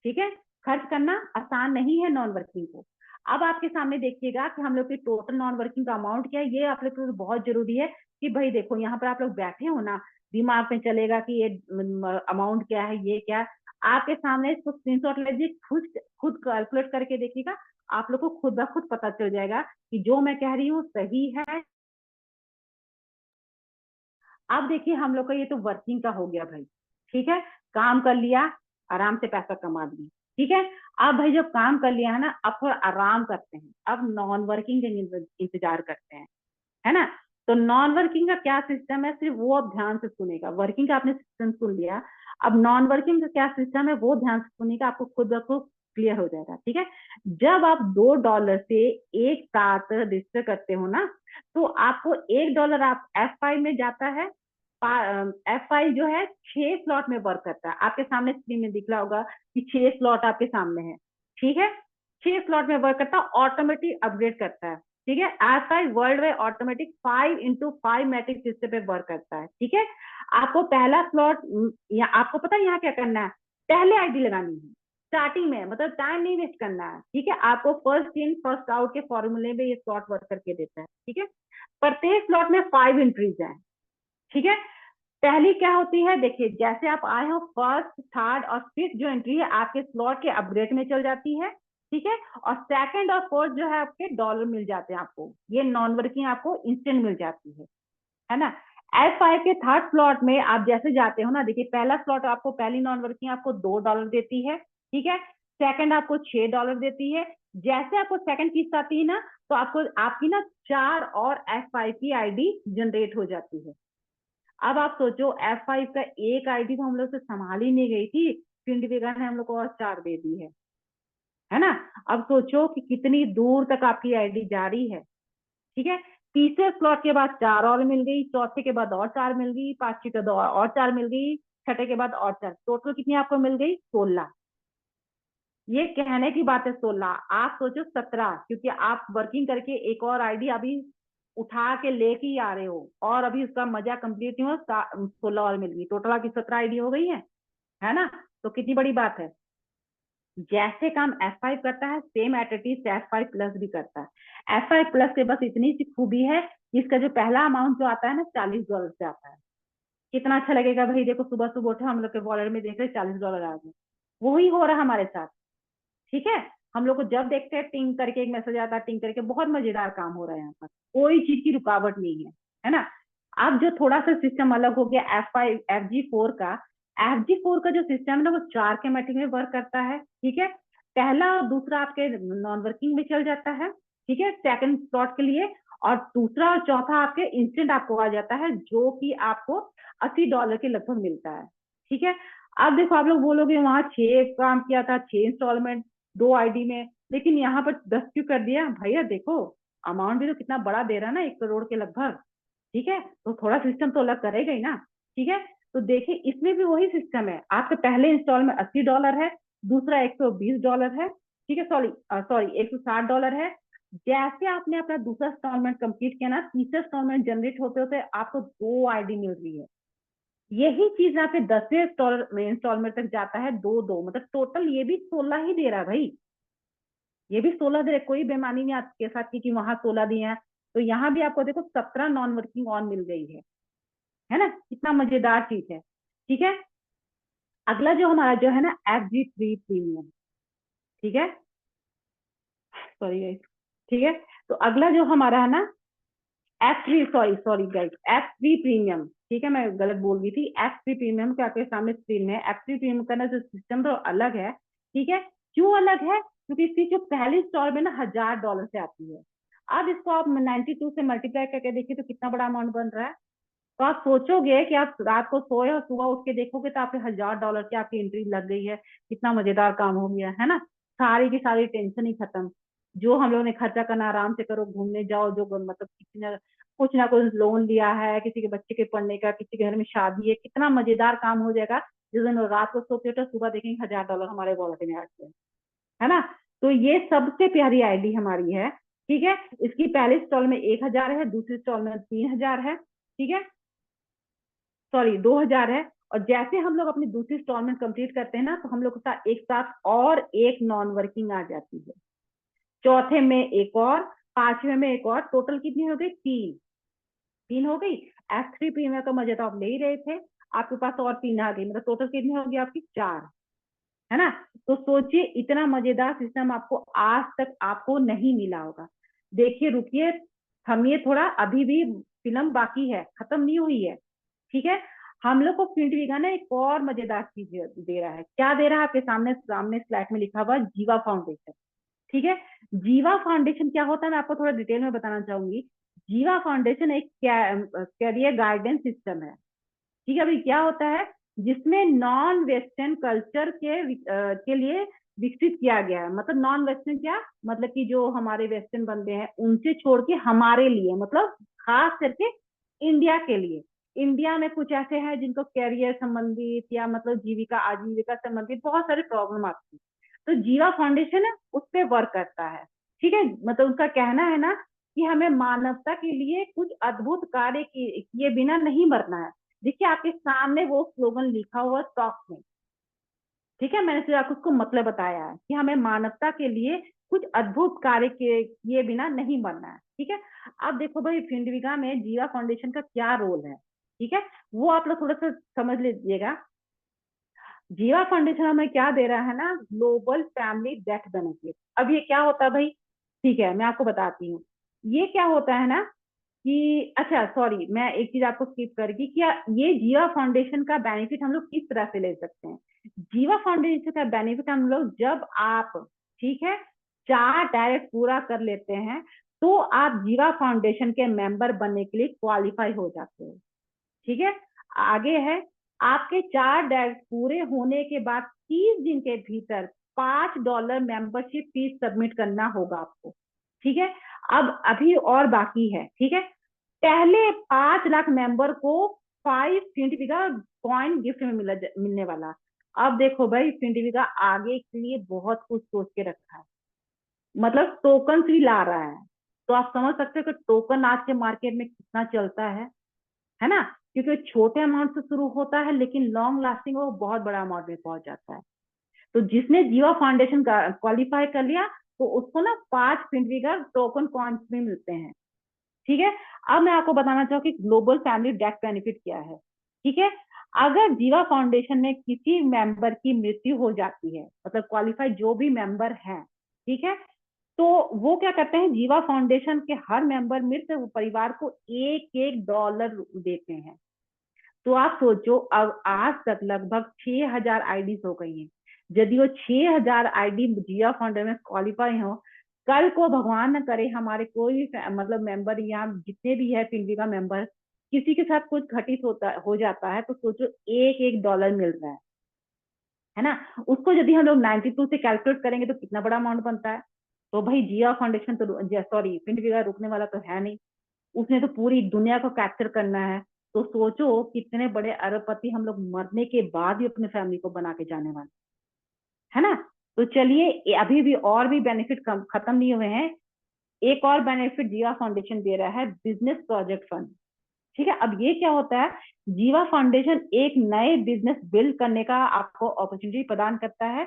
ठीक है, खर्च करना आसान नहीं है नॉन वर्किंग को। अब आपके सामने देखिएगा कि हम लोग की टोटल नॉन वर्किंग का अमाउंट क्या है, ये आप लोग को बहुत जरूरी है कि भाई देखो यहाँ पर आप लोग बैठे हो ना, दिमाग में चलेगा कि ये अमाउंट क्या है, ये क्या है। आपके सामने इसको स्क्रीनशॉट लीजिए, खुद खुद कैलकुलेट करके देखिएगा, आप लोग को खुद ब खुद पता चल जाएगा कि जो मैं कह रही हूँ सही है। अब देखिए हम लोग का ये तो वर्किंग का हो गया भाई। ठीक है, काम कर लिया, आराम से पैसा कमा दिए। ठीक है, अब भाई जब काम कर लिया है ना, अब थोड़ा आराम करते हैं, अब नॉन वर्किंग का इंतजार करते हैं, है ना। तो नॉन वर्किंग का क्या सिस्टम है, सिर्फ वो आप ध्यान से सुनेगा। वर्किंग का आपने सिस्टम सुन लिया, अब नॉन वर्किंग का क्या सिस्टम है वो ध्यान से सुनेगा, आपको खुद ब खुद क्लियर हो जाएगा। ठीक है, जब आप $2 से एक साथ रजिस्टर करते हो ना, तो आपको $1 आप F5 में जाता है। F5 जो है 6 स्लॉट में वर्क करता है, आपके सामने स्क्रीन में दिख रहा होगा कि 6 स्लॉट आपके सामने है। ठीक है, 6 स्लॉट में वर्क करता है, ऑटोमेटिक अपग्रेड करता है। ठीक है, F5 world wide automatic 5x5 matric system पे वर्क करता है। ठीक है, आपको पहला स्लॉट, आपको पता है यहाँ क्या करना है, पहले आईडी लगानी है स्टार्टिंग में, मतलब टाइम नहीं वेस्ट करना है। ठीक है, आपको फर्स्ट इन फर्स्ट आउट के फॉर्मूले में ये स्लॉट वर्क करके देता है। ठीक है, प्रत्येक स्लॉट में 5 एंट्रीज है। ठीक है, पहली क्या होती है, देखिए जैसे आप आए हो, फर्स्ट थर्ड और फिफ्थ जो एंट्री है आपके स्लॉट के अपग्रेड में चल जाती है। ठीक है, और सेकंड और फोर्थ जो है आपके डॉलर मिल जाते हैं आपको, ये नॉन वर्किंग आपको इंस्टेंट मिल जाती है ना। F5 के थर्ड स्लॉट में आप जैसे जाते हो ना, देखिए पहला स्लॉट आपको, पहली नॉन वर्किंग आपको $2 देती है, ठीक है। सेकंड आपको $6 देती है। जैसे आपको सेकंड किस्त आती है ना, तो आपको आपकी ना 4 और F5 की आईडी जनरेट हो जाती है। अब आप सोचो, F5 का एक आईडी तो हम लोग से संभाल ही नहीं गई थी, फिंडविगा ने हम लोग को और 4 दे दी है ना। अब सोचो कि कितनी दूर तक आपकी आईडी जा रही है, ठीक है। तीसरे स्लॉट के बाद 4 और मिल गई, चौथे के बाद और 4 मिल गई, पांचवी के बाद और 4 मिल गई, छठे के बाद और 4, टोटल कितनी आपको मिल गई? 16। ये कहने की बात है 16, आप सोचो 17, क्योंकि आप वर्किंग करके एक और आईडी अभी उठा के लेके ही आ रहे हो, और अभी उसका मजा कंप्लीट नहीं हुआ, 16 और मिल गई, टोटल आपकी 17 आईडी हो गई है ना। तो कितनी बड़ी बात है। जैसे काम F5 करता है, सेम एटिट्यूड F5 प्लस भी करता है। F5 प्लस के बस इतनी सी खूबी है कि इसका जो पहला अमाउंट जो आता है ना, $40 से आता है। कितना अच्छा लगेगा भाई, देखो सुबह सुबह उठे हम लोग के वॉलेट में देख रहे $40 आ गए। वही हो रहा है हमारे साथ, ठीक है। हम लोग को जब देखते हैं टिंग करके एक मैसेज आता है, टिंग करके, बहुत मजेदार काम हो रहा है यहाँ पर, कोई चीज की रुकावट नहीं है ना। अब जो थोड़ा सा सिस्टम अलग हो गया FG4 का। FG4 का जो सिस्टम है ना, वो 4 के मैट्रिक में वर्क करता है, ठीक है। पहला और दूसरा आपके नॉन वर्किंग में चल जाता है, ठीक है, सेकंड स्लॉट के लिए। और दूसरा और चौथा आपके इंस्टेंट आपको आ जाता है, जो कि आपको $80 के लगभग मिलता है, ठीक है। अब देखो, आप लोग बोलोगे वहां 6 काम किया था, 6 इंस्टॉलमेंट 2 आईडी में, लेकिन यहाँ पर 10 क्यों कर दिया भैया? देखो अमाउंट भी तो कितना बड़ा दे रहा है ना, 1 करोड़ के लगभग, ठीक है। तो थोड़ा सिस्टम तो अलग करेगा ही ना, ठीक है। तो देखिए इसमें भी वही सिस्टम है, आपका पहले इंस्टॉल में $80 है, दूसरा $120 है, ठीक है। सॉरी सॉरी, $160 है। जैसे आपने अपना दूसरा इंस्टॉलमेंट कंप्लीट किया ना, तीसरा इंस्टॉलमेंट जनरेट होते होते आपको 2 आईडी मिल रही है। यही चीज आपके 10वें इंस्टॉलमेंट तक जाता है, दो दो, मतलब टोटल ये भी 16 ही दे रहा है भाई। ये भी 16 दे रहा है, कोई बेमानी नहीं आपके साथ की कि वहां 16 दिए हैं। तो यहाँ भी आपको देखो 17 नॉन वर्किंग ऑन मिल गई है ना। कितना मजेदार चीज है, ठीक है। अगला जो हमारा जो है ना, FG3 प्रीमियम, ठीक है। सॉरी, ठीक है। तो अगला जो हमारा है ना, F3, sorry sorry guys, F3 premium, ठीक है, मैं गलत बोल गई थी। F3 प्रीमियम के आपके सामने स्क्रीन में F3 प्रीमियम का ना जो सिस्टम तो अलग है, ठीक है। क्यों अलग है? क्योंकि इसकी जो पहली इंस्टॉल में ना $1000 से आती है। अब इसको आप 92 से मल्टीप्लाई करके देखिए तो कितना बड़ा अमाउंट बन रहा है। तो आप सोचोगे कि आप रात को सोए और सुबह उठ के देखोगे तो आपके $1000 की आपकी एंट्री लग गई है। कितना मजेदार काम हो गया है ना। सारी की सारी टेंशन ही खत्म। जो हम लोगों ने खर्चा करना, आराम से करो, घूमने जाओ, जो मतलब किसी ने कुछ ना कुछ लोन लिया है, किसी के बच्चे के पढ़ने का, किसी के घर में शादी है, कितना मजेदार काम हो जाएगा। जिस दिन रात को सोते हो तो सुबह देखेंगे $1000 हमारे वॉलेट में आ गए, है ना। तो ये सबसे प्यारी आईडी हमारी है, ठीक है। इसकी पहले स्टॉल में 1000 है, दूसरी स्टॉल में 3000 है, ठीक है, सॉरी 2000 है। और जैसे हम लोग अपनी दूसरी इंस्टॉलमेंट कंप्लीट करते हैं ना, तो हम लोग के साथ एक साथ और एक नॉन वर्किंग आ जाती है, चौथे में एक और, पांचवे में एक और, टोटल कितनी हो गई? 3। 3 हो गई। F3 प्रीमियर का मजा तो आप ले ही रहे थे, आपके पास और 3 आ गई, मतलब टोटल कितनी होगी आपकी? 4, है ना। तो सोचिए इतना मजेदार सिस्टम आपको आज तक आपको नहीं मिला होगा। देखिए रुकिए, थमिए थोड़ा, अभी भी फिल्म बाकी है, खत्म नहीं हुई है, ठीक है। हम लोग को फिल्म ना एक और मजेदार चीज दे रहा है। क्या दे रहा है? आपके सामने सामने स्लाइड में लिखा हुआ जीवा फाउंडेशन, ठीक है। जीवा फाउंडेशन क्या होता है, मैं आपको थोड़ा डिटेल में बताना चाहूंगी। जीवा फाउंडेशन एक कैरियर गाइडेंस सिस्टम है, ठीक है। अभी क्या होता है, जिसमें नॉन वेस्टर्न कल्चर के लिए विकसित किया गया है। मतलब नॉन वेस्टर्न क्या मतलब कि जो हमारे वेस्टर्न बंदे हैं उनसे छोड़ के हमारे लिए, मतलब खास करके इंडिया के लिए। इंडिया में कुछ ऐसे हैं जिनको कैरियर संबंधित या मतलब जीविका आजीविका संबंधित बहुत सारे प्रॉब्लम आती है। तो जीवा फाउंडेशन है उस पर वर्क करता है, ठीक है। मतलब उनका कहना है ना कि हमें मानवता के लिए कुछ अद्भुत कार्य किए बिना नहीं मरना है। देखिए आपके सामने वो स्लोगन लिखा हुआ टॉप में, ठीक है। मैंने सिर्फ आपको उसको मतलब बताया है कि हमें मानवता के लिए कुछ अद्भुत कार्य किए बिना नहीं मरना है, ठीक है। अब देखो भाई फिंडविगा में जीवा फाउंडेशन का क्या रोल है, ठीक है, वो आप लोग थोड़ा सा समझ लीजिएगा। जीवा फाउंडेशन हमें क्या दे रहा है ना, ग्लोबल फैमिली डेथ बेनिफिट। अब ये क्या होता है भाई? ठीक है, मैं आपको बताती हूँ। ये क्या होता है ना, कि अच्छा सॉरी, मैं एक चीज आपको स्किप कर गई, क्या ये जीवा फाउंडेशन का बेनिफिट हम लोग किस तरह से ले सकते हैं। जीवा फाउंडेशन का बेनिफिट हम लोग, जब आप, ठीक है, 4 डायरेक्ट पूरा कर लेते हैं तो आप जीवा फाउंडेशन के मेंबर बनने के लिए क्वालिफाई हो जाते हो। ठीक है, आगे है, आपके 4 डायरेक्ट पूरे होने के बाद 30 दिन के भीतर $5 मेंबरशिप फीस सबमिट करना होगा आपको। ठीक है, अब अभी और बाकी है। ठीक है, पहले 5 लाख मेंबर को 5 फिनटीवी का कॉइन गिफ्ट में मिलने वाला। अब देखो भाई, फिनटीवी का आगे के लिए बहुत कुछ सोच के रखा है, मतलब टोकन भी ला रहा है। तो आप समझ सकते हो कि टोकन आज के मार्केट में कितना चलता है ना, क्योंकि छोटे अमाउंट से शुरू होता है लेकिन लॉन्ग लास्टिंग वो बहुत बड़ा अमाउंट में पहुंच जाता है। तो जिसने जीवा फाउंडेशन का क्वालिफाई कर लिया तो उसको ना 5 फिनटीवी टोकन कॉइन्स भी मिलते हैं। ठीक है, अब मैं आपको बताना चाहूँ कि ग्लोबल फैमिली डेथ बेनिफिट क्या है। ठीक है, अगर जीवा फाउंडेशन में किसी मेंबर की मृत्यु हो जाती है, मतलब क्वालिफाई जो भी मेंबर है, ठीक है, तो वो क्या करते हैं, जीवा फाउंडेशन के हर मेंबर मृत परिवार को $1 देते हैं। तो आप सोचो, अब आज तक लगभग 6,000 आईडी हो गई हैं। यदि वो 6,000 आईडी जिया फाउंडेशन में क्वालिफाई हो, कल को भगवान न करे हमारे कोई मतलब मेंबर या जितने भी है पिंडी का मेंबर, किसी के साथ कुछ घटित हो जाता है, तो सोचो $1 मिल रहा है ना। उसको यदि हम लोग 92 से कैलकुलेट करेंगे तो कितना बड़ा अमाउंट बनता है। तो भाई जिया फाउंडेशन तो, सॉरी, पिंडी का रुकने वाला तो है नहीं, उसने तो पूरी दुनिया को कैप्चर करना है। तो सोचो कितने बड़े अरबपति हम लोग मरने के बाद भी अपने फैमिली को बना के जाने वाले, है ना। तो चलिए, अभी भी और भी बेनिफिट खत्म नहीं हुए हैं। एक और बेनिफिट जीवा फाउंडेशन दे रहा है, बिजनेस प्रोजेक्ट फंड। ठीक है, अब ये क्या होता है, जीवा फाउंडेशन एक नए बिजनेस बिल्ड करने का आपको अपॉर्चुनिटी प्रदान करता है।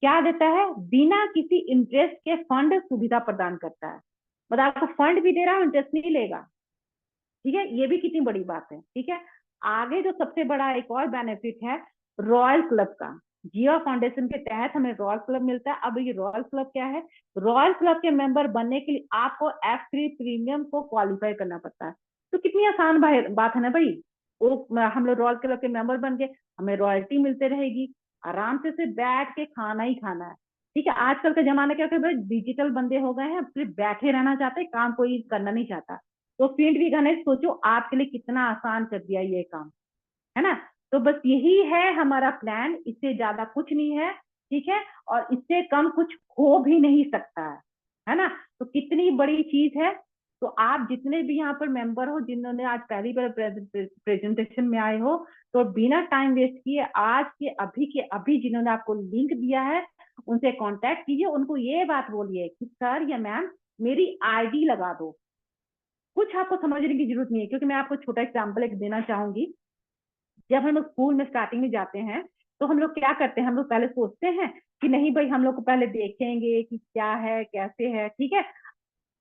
क्या देता है, बिना किसी इंटरेस्ट के फंड सुविधा प्रदान करता है, मतलब आपको फंड भी दे रहा है, इंटरेस्ट नहीं लेगा। ठीक है, ये भी कितनी बड़ी बात है। ठीक है, आगे जो सबसे बड़ा एक और बेनिफिट है रॉयल क्लब का। जिया फाउंडेशन के तहत हमें रॉयल क्लब मिलता है। अब ये रॉयल क्लब क्या है, रॉयल क्लब के मेंबर बनने के लिए आपको F3 प्रीमियम को क्वालिफाई करना पड़ता है। तो कितनी आसान बात है ना भाई, वो हम लोग रॉयल क्लब के मेंबर बन गए, हमें रॉयल्टी मिलते रहेगी, आराम से बैठ के खाना ही खाना है। ठीक है, आजकल का जमाना क्या है, डिजिटल बंदे हो गए हैं, सिर्फ बैठे रहना चाहते हैं, काम कोई करना नहीं चाहता। तो फील्ड भी गणेश सोचो आपके लिए कितना आसान कर दिया ये काम, है ना। तो बस यही है हमारा प्लान, इससे ज्यादा कुछ नहीं है। ठीक है, और इससे कम कुछ हो भी नहीं सकता है ना। तो कितनी बड़ी चीज है। तो आप जितने भी यहाँ पर मेंबर हो, जिन्होंने आज पहली बार प्रेजेंटेशन में आए हो, तो बिना टाइम वेस्ट किए आज के अभी जिन्होंने आपको लिंक दिया है उनसे कांटेक्ट कीजिए, उनको ये बात बोलिए कि सर या मैम मेरी आईडी लगा दो। कुछ आपको समझने की जरूरत नहीं है, क्योंकि मैं आपको छोटा एग्जाम्पल एक देना चाहूंगी। जब हम लोग स्कूल में स्टार्टिंग में जाते हैं तो हम लोग क्या करते हैं, हम लोग पहले सोचते हैं कि नहीं भाई, हम लोग को पहले देखेंगे कि क्या है कैसे है, ठीक है,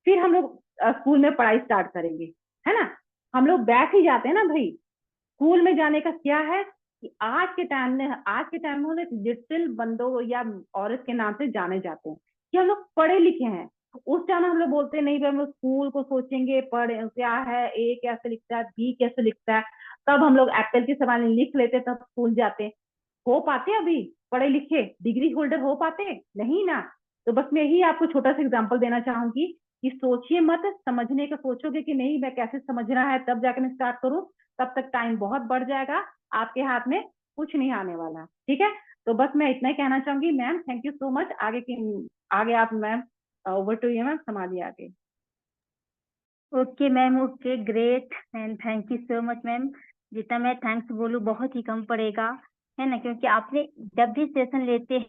फिर हम लोग स्कूल में पढ़ाई स्टार्ट करेंगे, है ना। हम लोग बैठ ही जाते हैं ना भाई। स्कूल में जाने का क्या है कि आज के टाइम में लिटिल बंदों या औरत के नाम से जाने जाते हैं कि हम लोग पढ़े लिखे हैं। उस टाइम हम लोग बोलते हैं नहीं भाई, हम लोग स्कूल को सोचेंगे, पढ़े क्या है, ए कैसे लिखता है, बी कैसे लिखता है, तब हम लोग एप्पल की सवाल लिख लेते, तब स्कूल जाते। हो पाते अभी पढ़े लिखे डिग्री होल्डर हो पाते नहीं ना। तो बस मैं यही आपको छोटा सा एग्जांपल देना चाहूंगी कि सोचिए मत, समझने का सोचोगे कि नहीं मैं कैसे समझना है तब जाके मैं स्टार्ट करूं, तब तक टाइम बहुत बढ़ जाएगा, आपके हाथ में कुछ नहीं आने वाला। ठीक है, तो बस मैं इतना ही कहना चाहूंगी। Ma'am thank you so much. आगे आप ma'am, over to you ma'am, संभालिए आगे। Okay ma'am, okay great and thank you so much ma'am. जितना मैं थैंक्स बोलूँ बहुत ही कम पड़ेगा, है ना, क्योंकि आपने जब भी सेशन लेते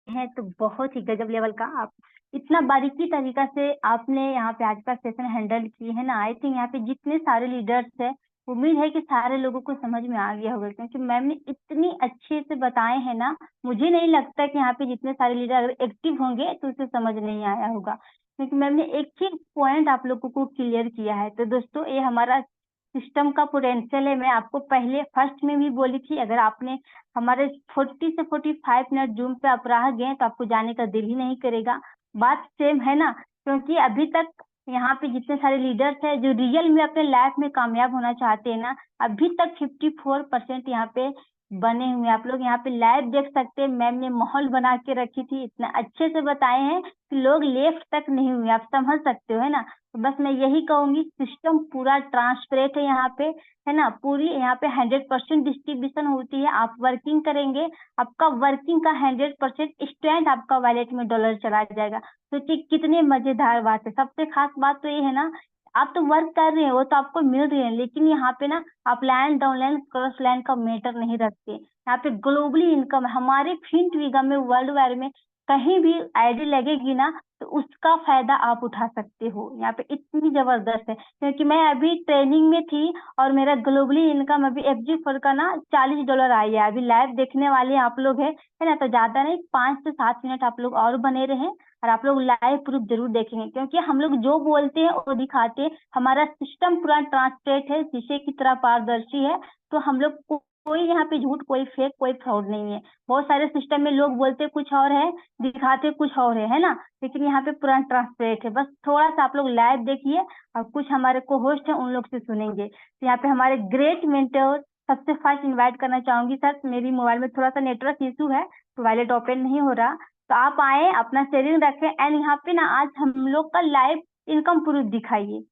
हैं तो बहुत ही गजब लेवल का आप इतना बारीकी तरीका से आपने यहाँ पे आज का सेशन हैंडल किए है ना। आई थिंक यहाँ पे जितने सारे लीडर्स है, उम्मीद है कि सारे लोगों को समझ में आ गया होगा, क्योंकि मैम ने इतनी अच्छे से बताए हैं ना। मुझे नहीं लगता कि यहाँ पे जितने सारे लीडर अगर एक्टिव होंगे तो उसे समझ नहीं आया होगा, क्योंकि मैम ने एक ही पॉइंट आप लोगों को क्लियर किया है। तो दोस्तों, ये हमारा सिस्टम का पोटेंशियल है। मैं आपको पहले फर्स्ट में भी बोली थी, अगर आपने हमारे 40 से 45 मिनट जूम पे आप रह गए तो आपको जाने का दिल ही नहीं करेगा। बात सेम है ना, क्योंकि अभी तक यहाँ पे जितने सारे लीडर्स हैं जो रियल में अपने लाइफ में कामयाब होना चाहते हैं ना, अभी तक 54% यहाँ पे बने हुए हैं। आप लोग यहाँ पे लाइव देख सकते हैं, मैम ने माहौल बना के रखी थी, इतना अच्छे से बताए हैं कि लोग लेफ्ट तक नहीं हुए, आप समझ सकते हो, है ना। तो बस मैं यही कहूंगी, सिस्टम पूरा ट्रांसपेरेंट है यहाँ पे, है ना। पूरी यहाँ पे 100% डिस्ट्रीब्यूशन होती है। आप वर्किंग करेंगे, आपका वर्किंग का 100% इंस्टेंट आपका वॉलेट में डॉलर चला जाएगा। सोचिए कितनी मजेदार बात है। सबसे खास बात तो ये है ना, आप तो वर्क कर रहे हैं, वो तो आपको मिल रही है, लेकिन यहाँ पे ना आप लाइन डाउनलाइन क्रॉस लाइन का मैटर नहीं रखते। यहाँ पे ग्लोबली इनकम हमारे फिनट्विगा में वर्ल्ड वाइड में कहीं भी आईडी लगेगी ना, तो उसका फायदा आप उठा सकते हो। यहाँ पे इतनी जबरदस्त है, क्योंकि मैं अभी ट्रेनिंग में थी और मेरा ग्लोबली इनकम अभी FG4 का ना $40 आई है। अभी लाइव देखने वाले आप लोग है ना। तो ज्यादा नहीं, 5 से 7 मिनट आप लोग और बने रहें और आप लोग लाइव प्रूफ जरूर देखेंगे, क्योंकि हम लोग जो बोलते हैं वो दिखाते हैं। हमारा सिस्टम पूरा ट्रांसपेरेंट है, शीशे की तरह पारदर्शी है। तो हम लोग कोई यहाँ पे झूठ, कोई फेक, कोई फ्रॉड नहीं है। बहुत सारे सिस्टम में लोग बोलते कुछ और है, दिखाते कुछ और है ना। लेकिन यहाँ पे पूरा ट्रांसपेरेंट है। बस थोड़ा सा आप लोग लाइव देखिए और कुछ हमारे को होस्ट है उन लोग से सुनेंगे। तो यहाँ पे हमारे ग्रेट मेंटर सबसे फर्स्ट इनवाइट करना चाहूंगी। सर, मेरी मोबाइल में थोड़ा सा नेटवर्क इशू है, तो वॉलेट ओपन नहीं हो रहा। तो आप आए, अपना शेयरिंग रखें एंड यहाँ पे ना आज हम लोग का लाइव इनकम प्रूफ दिखाइए।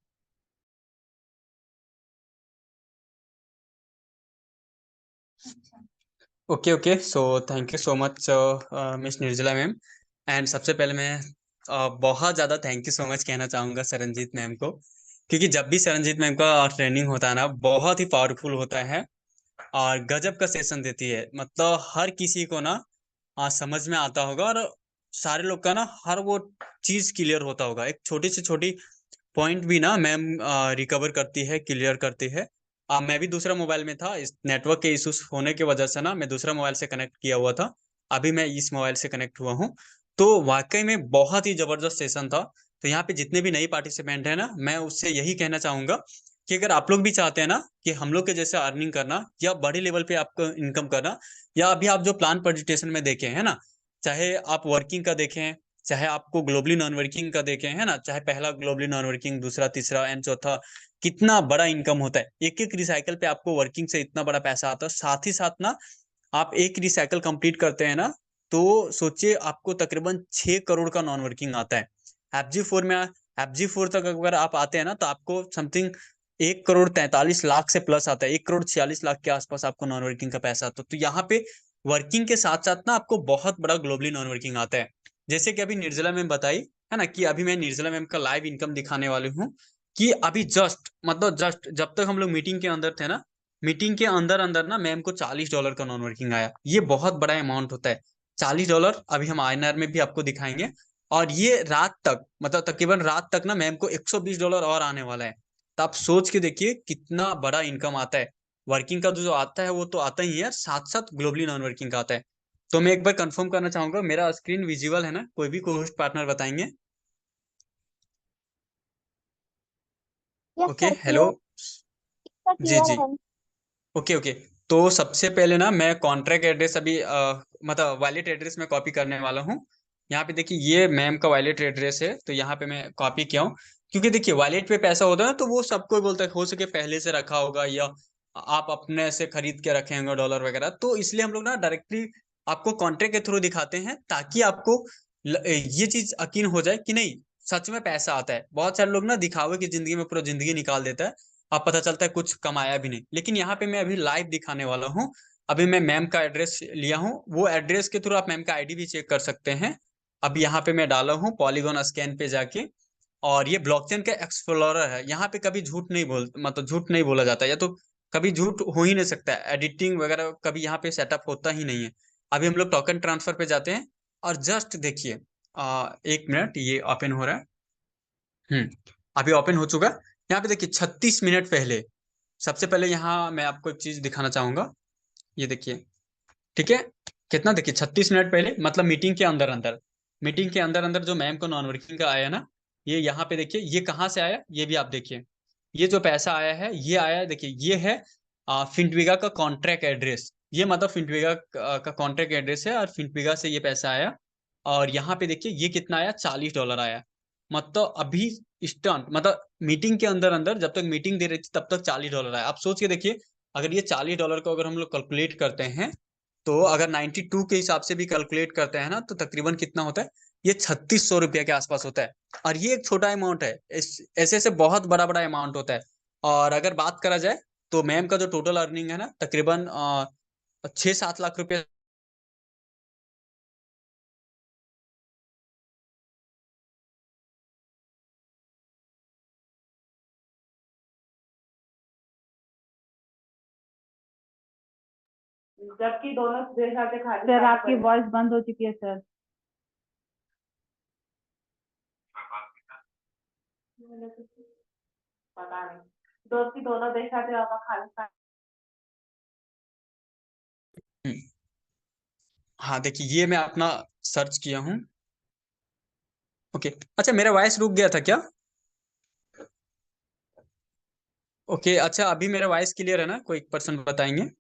Okay okay, so thank you so much miss निर्जला मैम। एंड सबसे पहले मैं बहुत ज़्यादा थैंक यू सो मच कहना चाहूँगा सरनजीत मैम को, क्योंकि जब भी सरनजीत मैम का ट्रेनिंग होता है ना, बहुत ही पावरफुल होता है और गजब का सेशन देती है। मतलब हर किसी को ना समझ में आता होगा और सारे लोग का ना हर वो चीज़ क्लियर होता होगा। एक छोटी से छोटी पॉइंट भी ना मैम रिकवर करती है, क्लियर करती है। मैं भी दूसरा मोबाइल में था, इस नेटवर्क के इश्यूज होने की वजह से ना मैं दूसरा मोबाइल से कनेक्ट किया हुआ था। अभी मैं इस मोबाइल से कनेक्ट हुआ हूँ। तो वाकई में बहुत ही जबरदस्त सेशन था। तो यहाँ पे जितने भी नई पार्टिसिपेंट है ना, मैं उससे यही कहना चाहूंगा कि अगर आप लोग भी चाहते हैं ना कि हम लोग के जैसे अर्निंग करना या बड़े लेवल पे आपको इनकम करना, या अभी आप जो प्लान प्रेजेंटेशन में देखे है ना, चाहे आप वर्किंग का देखें, चाहे आपको ग्लोबली नॉन वर्किंग का देखें, है ना, चाहे पहला ग्लोबली नॉन वर्किंग, दूसरा, तीसरा एंड चौथा, कितना बड़ा इनकम होता है। एक एक रिसाइकल पे आपको वर्किंग से इतना बड़ा पैसा आता है। साथ ही साथ ना आप एक रिसाइकल कंप्लीट करते हैं ना, तो सोचिए आपको तकरीबन 6 करोड़ का नॉन वर्किंग आता है। FG4 में, FG4 तक अगर आप आते हैं ना, तो आपको समथिंग 1 करोड़ 43 लाख से प्लस आता है। 1 करोड़ 46 लाख के आसपास आपको नॉन वर्किंग का पैसा आता है। तो यहाँ पे वर्किंग के साथ साथ ना आपको बहुत बड़ा ग्लोबली नॉन वर्किंग आता है। जैसे कि अभी निर्जला मैम बताई है ना, कि अभी मैं निर्जला मैम का लाइव इनकम दिखाने वाली हूँ। कि अभी जस्ट, मतलब जस्ट जब तक हम लोग मीटिंग के अंदर थे ना, मीटिंग के अंदर अंदर ना मैम को $40 का नॉन वर्किंग आया। ये बहुत बड़ा अमाउंट होता है, $40। अभी हम INR में भी आपको दिखाएंगे। और ये रात तक, मतलब तकरीबन रात तक ना मैम को $120 और आने वाला है। तो आप सोच के देखिए कितना बड़ा इनकम आता है। वर्किंग का जो आता है वो तो आता ही है, साथ साथ ग्लोबली नॉन वर्किंग का आता है। तो मैं एक बार कंफर्म करना चाहूंगा, मेरा स्क्रीन विजुअल है ना? कोई भी को होस्ट पार्टनर बताएंगे। Yes okay, sir, hello. Clear जी क्लियर जी, है। Okay okay. तो सबसे पहले ना मैं कॉन्ट्रैक्ट एड्रेस अभी मतलब वैलिड एड्रेस में कॉपी करने वाला हूँ। यहाँ पे देखिए ये मैम का वैलिड एड्रेस है, तो यहाँ पे मैं कॉपी किया हूँ। क्योंकि देखिए वैलिड पे पैसा होता है तो वो सबको बोलता है, हो सके पहले से रखा होगा या आप अपने से खरीद के रखे होंगे डॉलर वगैरह। तो इसलिए हम लोग ना डायरेक्टली आपको कॉन्ट्रैक्ट के थ्रू दिखाते हैं, ताकि आपको ये चीज यकीन हो जाए कि नहीं, सच में पैसा आता है। बहुत सारे लोग ना दिखावे की जिंदगी में पूरा जिंदगी निकाल देता है, अब पता चलता है कुछ कमाया भी नहीं। लेकिन यहाँ पे मैं अभी लाइव दिखाने वाला हूँ। अभी मैं मैम का एड्रेस लिया हूँ, वो एड्रेस के थ्रू आप मैम का आईडी भी चेक कर सकते हैं। अब यहाँ पे मैं डाला हूँ पॉलीगॉन स्कैन पे जाके। और ये ब्लॉकचेन का एक्सप्लोरर है। यहाँ पे कभी झूठ नहीं बोल, मतलब झूठ नहीं बोला जाता, या तो कभी झूठ हो ही नहीं सकता है। एडिटिंग वगैरह कभी यहाँ पे सेटअप होता ही नहीं है। अभी हम लोग टोकन ट्रांसफर पे जाते हैं और जस्ट देखिए, 1 मिनट, ये ओपन हो रहा है। अभी ओपन हो चुका है। यहाँ पे देखिए 36 मिनट पहले, सबसे पहले यहाँ मैं आपको एक चीज दिखाना चाहूंगा। ये देखिए, ठीक है, कितना देखिए 36 मिनट पहले, मतलब मीटिंग के अंदर अंदर, मीटिंग के अंदर अंदर जो मैम को नॉन वर्किंग का आया ना, ये यहाँ पे देखिए ये कहाँ से आया, ये भी आप देखिए। ये जो पैसा आया है, ये आया है, देखिए ये है फिंटविगा का कॉन्ट्रैक्ट एड्रेस। ये मतलब फिंटविगा का कॉन्ट्रैक्ट एड्रेस है और फिंटविगा से ये पैसा आया। और यहाँ पे देखिए ये कितना आया, $40 आया। मतलब अभी इंस्टेंट, मतलब मीटिंग के अंदर अंदर जब तक मीटिंग दे रही थी तब तक $40 आया। आप सोच के देखिए, अगर ये $40 को अगर हम लोग कैलकुलेट करते हैं, तो अगर 92 के हिसाब से भी कैलकुलेट करते हैं ना, तो तकरीबन कितना होता है, ये 3600 रुपये के आसपास होता है। और ये एक छोटा अमाउंट है, ऐसे ऐसे बहुत बड़ा बड़ा अमाउंट होता है। और अगर बात करा जाए तो मैम का जो टोटल अर्निंग है ना, तकरीबन 6-7 लाख रुपये। जबकि दोनों देश आते खाली। सर आपकी वॉइस बंद हो चुकी है सर। पता नहीं, दोनों देश आते खाली। हाँ देखिए, ये मैं अपना सर्च किया हूँ। ओके, अच्छा मेरा वॉइस रुक गया था क्या? ओके, अच्छा अभी मेरा वॉइस क्लियर है ना? कोई पर्सन बताएंगे?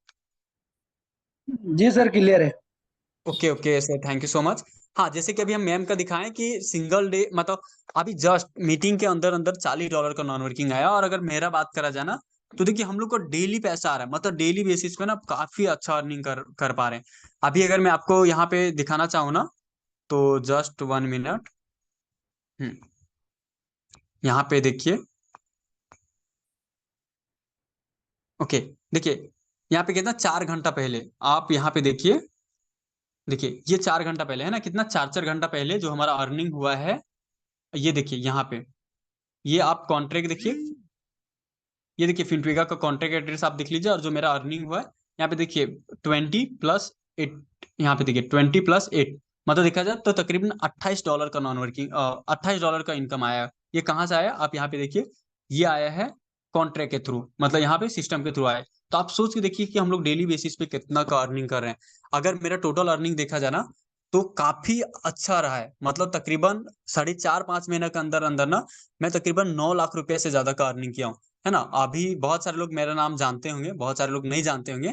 जी सर, क्लियर है। Okay okay sir, thank you so much. हाँ, जैसे कि अभी हम मैम का दिखाएं कि सिंगल डे, मतलब अभी जस्ट मीटिंग के अंदर अंदर $40 का नॉन वर्किंग आया। और अगर मेरा बात करा जाए ना, तो देखिए हम लोग को डेली पैसा आ रहा है, मतलब डेली बेसिस पे ना काफी अच्छा अर्निंग कर पा रहे हैं। अभी अगर मैं आपको यहाँ पे दिखाना चाहूँ ना, तो जस्ट 1 मिनट। यहाँ पे देखिए। ओके, देखिए यहाँ पे कितना 4 घंटा पहले, आप यहाँ पे देखिए। देखिए ये 4 घंटा पहले है ना, कितना 4-4 घंटा पहले जो हमारा अर्निंग हुआ है। ये देखिए यहाँ पे, ये आप कॉन्ट्रैक्ट देखिए। ये देखिए फिनट्विगा का कॉन्ट्रैक्ट एड्रेस आप देख लीजिए, और जो मेरा अर्निंग हुआ है यहाँ पे देखिए 20+8। यहाँ पे देखिए 20+8, मतलब देखा जाए तो तकरीबन $28 का नॉन वर्किंग, $28 का इनकम आया। ये कहाँ से आया, आप यहाँ पे देखिए। ये आया है कॉन्ट्रैक्ट के थ्रू, मतलब यहाँ पे सिस्टम के थ्रू आया। तो आप सोच के देखिए कि हम लोग डेली बेसिस पे कितना का अर्निंग कर रहे हैं। अगर मेरा टोटल अर्निंग देखा जाए ना, तो काफी अच्छा रहा है। मतलब तकरीबन 4.5-5 महीने के अंदर अंदर ना, मैं तकरीबन 9 लाख रुपए से ज्यादा का अर्निंग किया हूँ, है ना। अभी बहुत सारे लोग मेरा नाम जानते होंगे, बहुत सारे लोग नहीं जानते होंगे।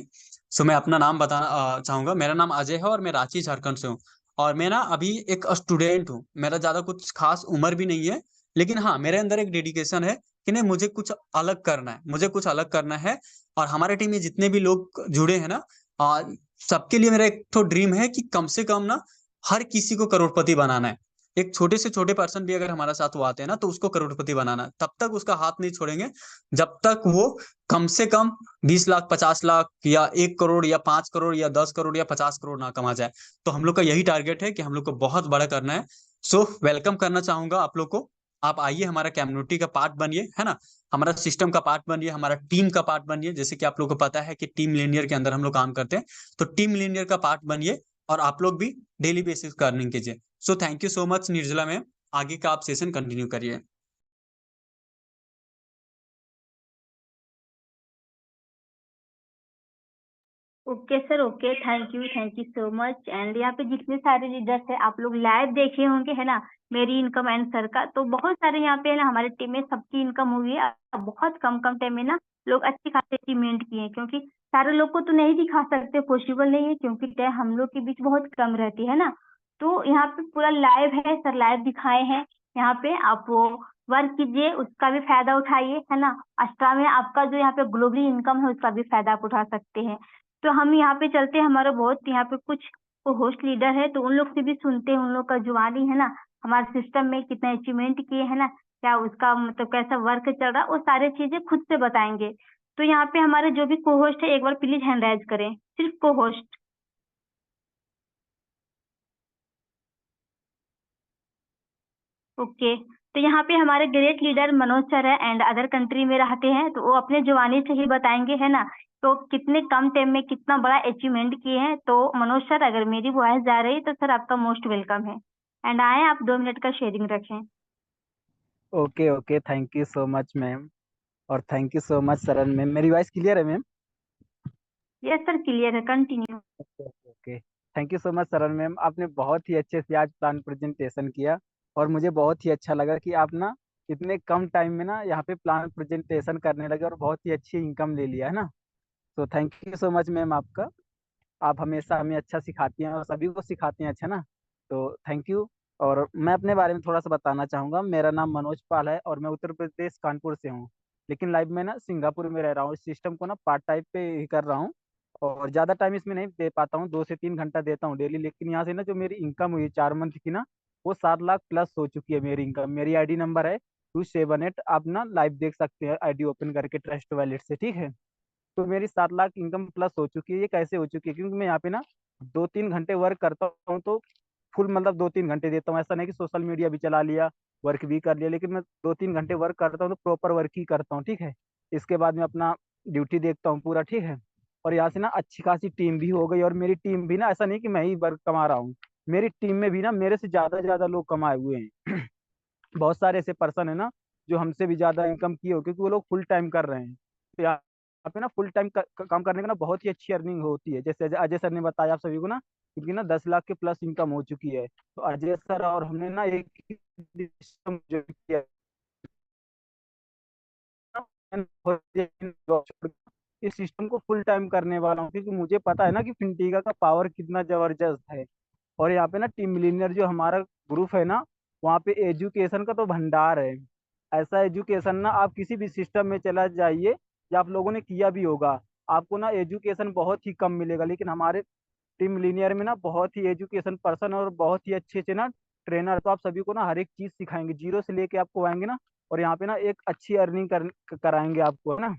सो मैं अपना नाम बताना चाहूंगा। मेरा नाम अजय है और मैं रांची झारखंड से हूँ। और मैं ना अभी एक स्टूडेंट हूँ, मेरा ज्यादा कुछ खास उम्र भी नहीं है। लेकिन हाँ, मेरे अंदर एक डेडिकेशन है कि नहीं, मुझे कुछ अलग करना है, मुझे कुछ अलग करना है। और हमारे टीम में जितने भी लोग जुड़े हैं ना, आ, सबके लिए मेरा एक तो ड्रीम है कि कम से कम ना हर किसी को करोड़पति बनाना है। एक छोटे से छोटे पर्सन भी अगर हमारे साथ वो आते हैं ना, तो उसको करोड़पति बनाना है। तब तक उसका हाथ नहीं छोड़ेंगे जब तक वो कम से कम 20 लाख, 50 लाख या 1 करोड़ या 5 करोड़ या 10 करोड़ या 50 करोड़ ना कमा जाए। तो हम लोग का यही टारगेट है कि हम लोग को बहुत बड़ा करना है। सो वेलकम करना चाहूंगा आप लोग को। आप आइए, हमारा कम्युनिटी का पार्ट बनिए, है ना। हमारा सिस्टम का पार्ट बनिए, हमारा टीम का पार्ट बनिए। जैसे कि आप लोग को पता है कि टीम लीनियर के अंदर हम लोग काम करते हैं, तो टीम लीनियर का पार्ट बनिए। और आप लोग भी डेली बेसिस का अर्निंग कीजिए। So thank you so much निर्जला मैम, आगे का आप सेशन कंटिन्यू करिए। Okay sir, okay, thank you so much. And यहाँ पे जितने सारे लीडर्स हैं, आप लोग लाइव देखे होंगे, है ना, मेरी इनकम एंड सर का। तो बहुत सारे यहाँ पे है ना, हमारे टीम में सबकी इनकम हुई है। बहुत कम कम टाइम में ना लोग अच्छी खासी अचीवमेंट किए हैं, क्योंकि सारे लोग को तो नहीं दिखा सकते, पॉसिबल नहीं है, क्योंकि टाइम हम लोग के बीच बहुत कम रहती है ना। तो यहाँ पे पूरा लाइव है सर, लाइव दिखाए हैं। यहाँ पे आप वो वर्क कीजिए, उसका भी फायदा उठाइए, है ना। एक्स्ट्रा में आपका जो यहाँ पे ग्लोबली इनकम है, उसका भी फायदा आप उठा सकते हैं। तो हम यहाँ पे चलते हैं, हमारा बहुत यहाँ पे कुछ होस्ट लीडर है, तो उन लोग से भी सुनते हैं, उन लोग का जुबानी है ना, हमारे सिस्टम में कितना अचीवमेंट किए है ना, क्या उसका मतलब कैसा वर्क चल रहा है, वो सारी चीजें खुद से बताएंगे। तो यहाँ पे हमारे जो भी को होस्ट है, एक बार प्लीज हैंड राइज करें, सिर्फ को होस्ट। ओके, तो यहाँ पे हमारे ग्रेट लीडर मनोज सर है, एंड अदर कंट्री में रहते हैं, तो वो अपने जुबानी से ही बताएंगे, है ना। तो कितने कम टाइम में कितना बड़ा अचीवमेंट किए हैं। तो मनोज सर, अगर मेरी वॉइस जा रही है तो सर आपका मोस्ट वेलकम है। एंड आए, आप 2 मिनट का शेयरिंग रखें। Okay okay, thank you so much ma'am. और thank you so much Saran ma'am. मेरी वॉइस क्लियर है मैम? यस सर, क्लियर है, continue. Okay okay, thank you so much Saran ma'am. आपने बहुत ही अच्छे से आज प्लान प्रेजेंटेशन किया, और मुझे बहुत ही अच्छा लगा कि आप ना इतने कम टाइम में ना यहाँ पे प्लान प्रेजेंटेशन करने लगे और बहुत ही अच्छी इनकम ले लिया, है ना। तो thank you so much ma'am आपका। आप हमेशा हमें अच्छा सिखाती हैं और सभी को सिखाते हैं, अच्छा ना। तो थैंक यू। और मैं अपने बारे में थोड़ा सा बताना चाहूँगा। मेरा नाम मनोज पाल है और मैं उत्तर प्रदेश कानपुर से हूँ, लेकिन लाइव में ना सिंगापुर में रह रहा हूँ। इस सिस्टम को ना पार्ट टाइप पे ही कर रहा हूँ और ज़्यादा टाइम इसमें नहीं दे पाता हूँ, 2 से 3 घंटा देता हूँ डेली। लेकिन यहाँ से ना जो मेरी इनकम हुई 4 मंथ की ना, वो 7 लाख प्लस हो चुकी है मेरी इनकम। मेरी आईडी नंबर है 278, आप ना लाइव देख सकते हैं आईडी ओपन करके ट्रस्ट वैलेट से, ठीक है। तो मेरी 7 लाख इनकम प्लस हो चुकी है। ये कैसे हो चुकी है? क्योंकि मैं यहाँ पे ना 2-3 घंटे वर्क करता हूँ, तो फुल मतलब 2-3 घंटे देता हूँ। ऐसा नहीं कि सोशल मीडिया भी चला लिया, वर्क भी कर लिया, लेकिन मैं 2-3 घंटे वर्क करता हूँ तो प्रॉपर वर्क ही करता हूँ, ठीक है। इसके बाद में अपना ड्यूटी देखता हूँ पूरा, ठीक है। और यहाँ से ना अच्छी खासी टीम भी हो गई, और मेरी टीम भी ना, ऐसा नहीं कि मैं ही वर्क कमा रहा हूँ, मेरी टीम में भी ना मेरे से ज्यादा लोग कमाए हुए हैं। बहुत सारे ऐसे पर्सन है ना जो हमसे भी ज्यादा इनकम किए हो, क्योंकि वो लोग फुल टाइम कर रहे हैं। तो यहाँ पे ना फुल टाइम काम करने का ना बहुत ही अच्छी अर्निंग होती है। जैसे अजय सर ने बताया आप सभी को ना, क्योंकि ना 10 लाख के प्लस इनकम हो चुकी है। तो अजय सर और हमने ना एक ही system जो किया है ना, मैंने जॉब छोड़ के इस सिस्टम को फुल टाइम करने वाला हूँ, क्योंकि मुझे पता है ना कि फिनटीका का पावर कितना जबरदस्त है। और यहाँ पे ना टीम मिलीनियर जो हमारा ग्रुप है ना, वहाँ पे एजुकेशन का तो भंडार है। ऐसा एजुकेशन ना आप किसी भी सिस्टम में चला जाइए, या आप लोगों ने किया भी होगा, आपको ना एजुकेशन बहुत ही कम मिलेगा। लेकिन हमारे टीम मिलीनियर में ना बहुत ही एजुकेशन पर्सन और बहुत ही अच्छे अच्छे ना ट्रेनर, तो आप सभी को ना हर एक चीज सिखाएंगे, जीरो से लेके आपको आएंगे ना। और यहाँ पे ना एक अच्छी अर्निंग कराएंगे आपको, है ना।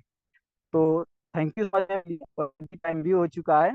तो थैंक यू, टाइम भी हो चुका है।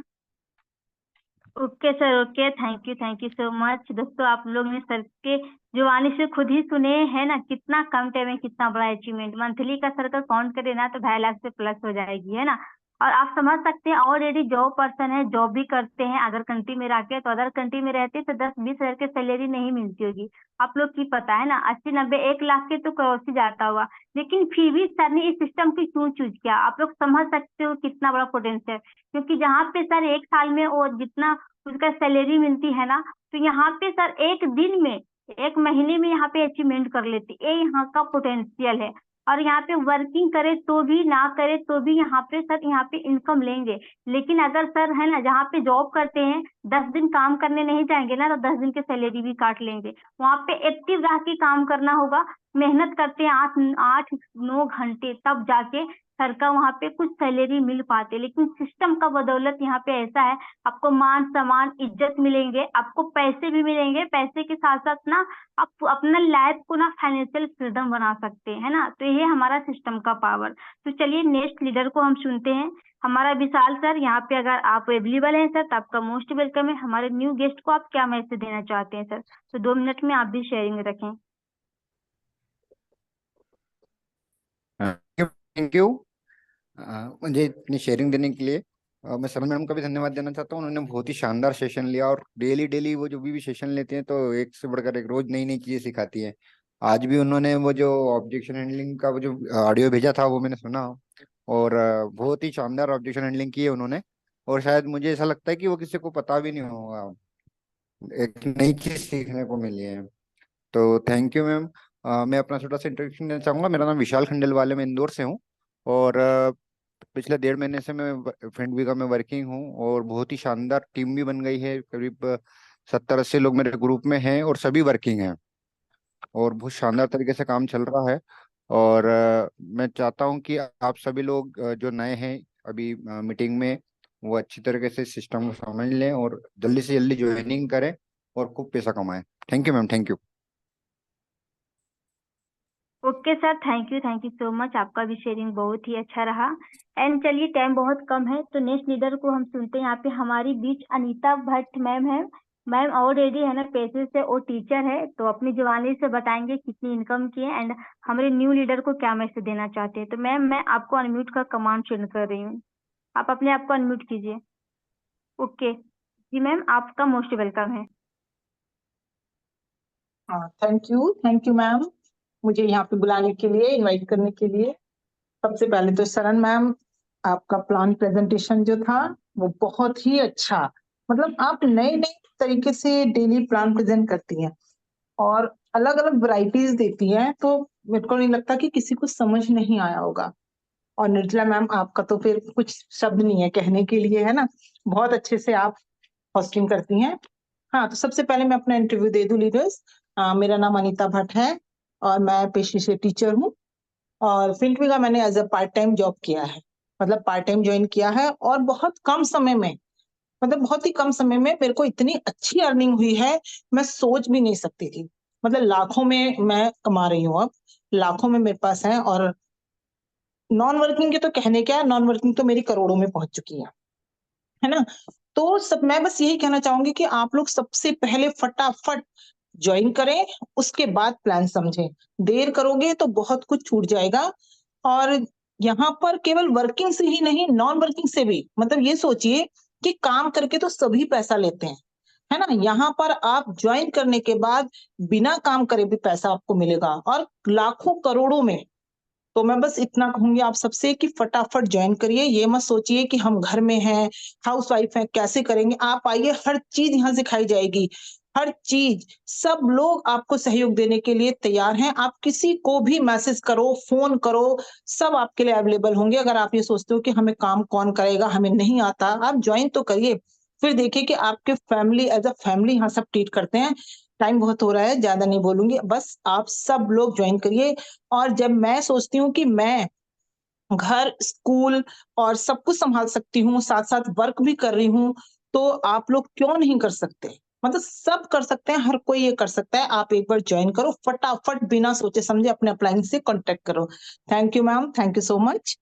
Okay sir, okay, thank you so much. दोस्तों, आप लोग ने सर के जुबानी से खुद ही सुने हैं ना, कितना कम टाइम में कितना बड़ा अचीवमेंट। मंथली का सर का काउंट करे ना तो 2.5 लाख से प्लस हो जाएगी, है ना। और आप समझ सकते हैं, ऑलरेडी जॉब पर्सन है, जॉब भी करते हैं अदर कंट्री में रह के, तो अदर कंट्री में रहते तो 10-20 हज़ार की सैलरी नहीं मिलती होगी। आप लोग की पता है ना, 80-90 1 लाख के तो क्रॉस ही जाता होगा। लेकिन फिर भी सर ने इस सिस्टम को क्यों चूज किया, आप लोग समझ सकते हो कितना बड़ा पोटेंशियल। क्योंकि जहाँ पे सर 1 साल में वो जितना उसका सैलरी मिलती है ना, तो यहाँ पे सर 1 दिन में, 1 महीने में यहाँ पे अचीवमेंट कर लेती, ये यहाँ का पोटेंशियल है। और यहाँ पे वर्किंग करे तो भी ना करे तो भी यहाँ पे सर यहाँ पे इनकम लेंगे। लेकिन अगर सर है ना, जहाँ पे जॉब करते हैं 10 दिन काम करने नहीं जाएंगे ना, तो 10 दिन की सैलरी भी काट लेंगे। वहाँ पे एक्टिव रह के काम करना होगा, मेहनत करते हैं 8-9 घंटे, तब जाके सर का वहाँ पे कुछ सैलरी मिल पाते। लेकिन सिस्टम का बदौलत यहाँ पे ऐसा है, आपको मान सम्मान इज्जत मिलेंगे, आपको पैसे भी मिलेंगे, पैसे के साथ साथ ना आप अपना लाइफ को ना फाइनेंशियल फ्रीडम बना सकते हैं, है ना। तो ये हमारा सिस्टम का पावर। तो चलिए नेक्स्ट लीडर को हम सुनते हैं, हमारा विशाल सर। यहाँ पे अगर आप अवेलेबल हैं सर, तो आपका मोस्ट वेलकम है। हमारे न्यू गेस्ट को आप क्या मैसेज देना चाहते हैं सर? तो 2 मिनट में आप भी शेयरिंग रखें। थैंक यू मुझे इतनी शेयरिंग देने के लिए। मैं सरन मैडम का भी धन्यवाद देना चाहता हूँ। उन्होंने बहुत ही शानदार सेशन लिया, और डेली डेली वो जो भी सेशन लेते हैं तो एक से बढ़कर एक रोज नई नई चीजें सिखाती है। आज भी उन्होंने वो जो ऑब्जेक्शन हैंडलिंग का वो जो ऑडियो भेजा था वो मैंने सुना, और बहुत ही शानदार ऑब्जेक्शन हैंडलिंग की है उन्होंने। और शायद मुझे ऐसा लगता है कि वो किसी को पता भी नहीं होगा, एक नई चीज सीखने को मिली है। तो थैंक यू मैम। मैं अपना छोटा सा इंट्रोडक्शन देना चाहूंगा। मेरा नाम विशाल खंडेलवाल है, मैं इंदौर से हूँ। और पिछले 1.5 महीने से मैं फ्रेंड वीगा में वर्किंग हूँ, और बहुत ही शानदार टीम भी बन गई है। करीब 70-80 लोग मेरे ग्रुप में हैं, और सभी वर्किंग हैं, और बहुत शानदार तरीके से काम चल रहा है। और मैं चाहता हूँ कि आप सभी लोग जो नए हैं अभी मीटिंग में, वो अच्छी तरीके से सिस्टम को समझ लें और जल्दी से जल्दी ज्वाइनिंग करें और खूब पैसा कमाएं। Thank you ma'am, thank you. Okay sir, thank you so much. आपका भी शेयरिंग बहुत ही अच्छा रहा। एंड चलिए, टाइम बहुत कम है, तो नेक्स्ट लीडर को हम सुनते हैं। यहाँ पे हमारी बीच अनीता भट्ट मैम है। मैम ऑलरेडी है ना पेशे से वो टीचर है, तो अपनी जवानी से बताएंगे कितनी इनकम की है, एंड हमारे न्यू लीडर को क्या मैसेज देना चाहते हैं। तो मैम, मैं आपको अनम्यूट का कमांड सेंड कर रही हूँ, आप अपने आप को अनम्यूट कीजिए। ओके जी मैम, आपका मोस्ट वेलकम है। हाँ, थैंक यू मैम, मुझे यहाँ पे बुलाने के लिए, इनवाइट करने के लिए। सबसे पहले तो सरन मैम, आपका प्लान प्रेजेंटेशन जो था वो बहुत ही अच्छा, मतलब आप नए नए तरीके से डेली प्लान प्रेजेंट करती हैं और अलग अलग वैरायटीज देती हैं, तो मेरे को नहीं लगता कि किसी को समझ नहीं आया होगा। और निर्जला मैम, आपका तो फिर कुछ शब्द नहीं है कहने के लिए, है ना। बहुत अच्छे से आप होस्टिंग करती हैं। हाँ, तो सबसे पहले मैं अपना इंटरव्यू दे दूं लीडर्स। मेरा नाम अनीता भट्ट है और मैं पेशे से टीचर हूँ और फिनट्विगा मैंने as a part time job किया है, मतलब पार्ट टाइम ज्वाइन किया है और बहुत कम समय में, मतलब बहुत ही कम समय में मेरे को इतनी अच्छी अर्निंग हुई है, मैं सोच भी नहीं सकती थी। मतलब लाखों में मैं कमा रही हूँ, अब लाखों में मेरे पास है और नॉन वर्किंग के तो कहने क्या, नॉन वर्किंग तो मेरी करोड़ों में पहुंच चुकी है ना। तो सब मैं बस यही कहना चाहूंगी कि आप लोग सबसे पहले फटाफट ज्वाइन करें, उसके बाद प्लान समझें। देर करोगे तो बहुत कुछ छूट जाएगा। और यहाँ पर केवल वर्किंग से ही नहीं, नॉन वर्किंग से भी, मतलब ये सोचिए कि काम करके तो सभी पैसा लेते हैं, है ना। यहाँ पर आप ज्वाइन करने के बाद बिना काम करे भी पैसा आपको मिलेगा और लाखों करोड़ों में। तो मैं बस इतना कहूंगी आप सबसे कि फटाफट ज्वाइन करिए। ये मत सोचिए कि हम घर में हैं, हाउस वाइफ हैं, कैसे करेंगे। आप आइए, हर चीज यहाँ सिखाई जाएगी, हर चीज। सब लोग आपको सहयोग देने के लिए तैयार हैं। आप किसी को भी मैसेज करो, फोन करो, सब आपके लिए अवेलेबल होंगे। अगर आप ये सोचते हो कि हमें काम कौन करेगा, हमें नहीं आता, आप ज्वाइन तो करिए, फिर देखिए कि आपके फैमिली एज अ फैमिली यहाँ सब ट्रीट करते हैं। टाइम बहुत हो रहा है, ज्यादा नहीं बोलूंगी, बस आप सब लोग ज्वाइन करिए। और जब मैं सोचती हूँ कि मैं घर, स्कूल और सब कुछ संभाल सकती हूँ, साथ साथ वर्क भी कर रही हूँ, तो आप लोग क्यों नहीं कर सकते। मतलब सब कर सकते हैं, हर कोई ये कर सकता है। आप एक बार ज्वाइन करो, फटाफट बिना सोचे समझे अपने अपलाइन से कांटेक्ट करो। Thank you ma'am, thank you so much.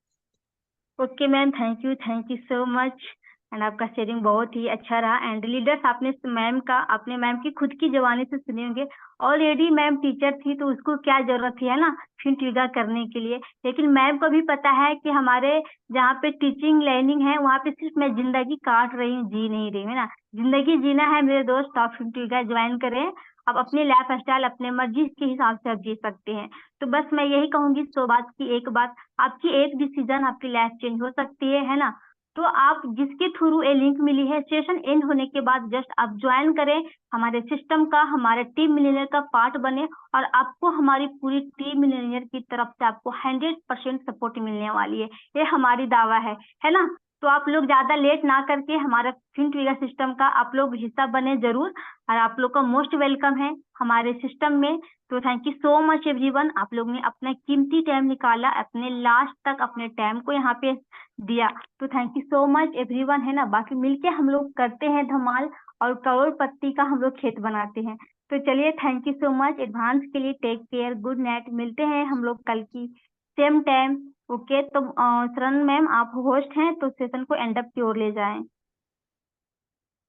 Okay ma'am, thank you so much. And आपका शेयरिंग बहुत ही अच्छा रहा। एंड लीडर्स, आपने मैम का, अपने मैम की खुद की जबानी से सुने होंगे। ऑलरेडी मैम टीचर थी तो उसको क्या जरूरत थी, है ना, फिनट्विगा करने के लिए। लेकिन मैम को भी पता है कि हमारे जहाँ पे टीचिंग लर्निंग है वहाँ पे सिर्फ मैं जिंदगी काट रही हूँ, जी नहीं रही हूँ, है ना। जिंदगी जीना है मेरे दोस्त, आप फिनट्विगा ज्वाइन करें। आप अपनी लाइफ स्टाइल अपने मर्जी के हिसाब से आप जी सकते हैं। तो बस मैं यही कहूंगी, 100 बात की एक बात, आपकी एक डिसीजन आपकी लाइफ चेंज हो सकती है ना। तो आप जिसके थ्रू ये लिंक मिली है, सेशन एंड होने के बाद जस्ट आप ज्वाइन करें, हमारे सिस्टम का, हमारे टीम मिलियनियर का पार्ट बने और आपको हमारी पूरी टीम मिलियनियर की तरफ से आपको 100% सपोर्ट मिलने वाली है। ये हमारी दावा है ना। तो आप लोग ज्यादा लेट ना करके हमारा फिनट्विगा सिस्टम का आप लोग हिस्सा बने जरूर। और आप लोग का मोस्ट वेलकम है हमारे सिस्टम में। तो thank you so much everyone, आप लोग ने अपना कीमती टाइम निकाला, अपने लास्ट तक अपने टाइम को यहाँ पे दिया। तो thank you so much everyone, है ना। बाकी मिलके हम लोग करते हैं धमाल और करोड़पति का हम लोग खेत बनाते हैं। तो चलिए, thank you so much advance के लिए। टेक केयर, गुड नाइट, मिलते हैं हम लोग कल की सेम टाइम। ओके, तो शरण मैम आप होस्ट हैं तो सेशन को एंड अप की ओर ले जाएं।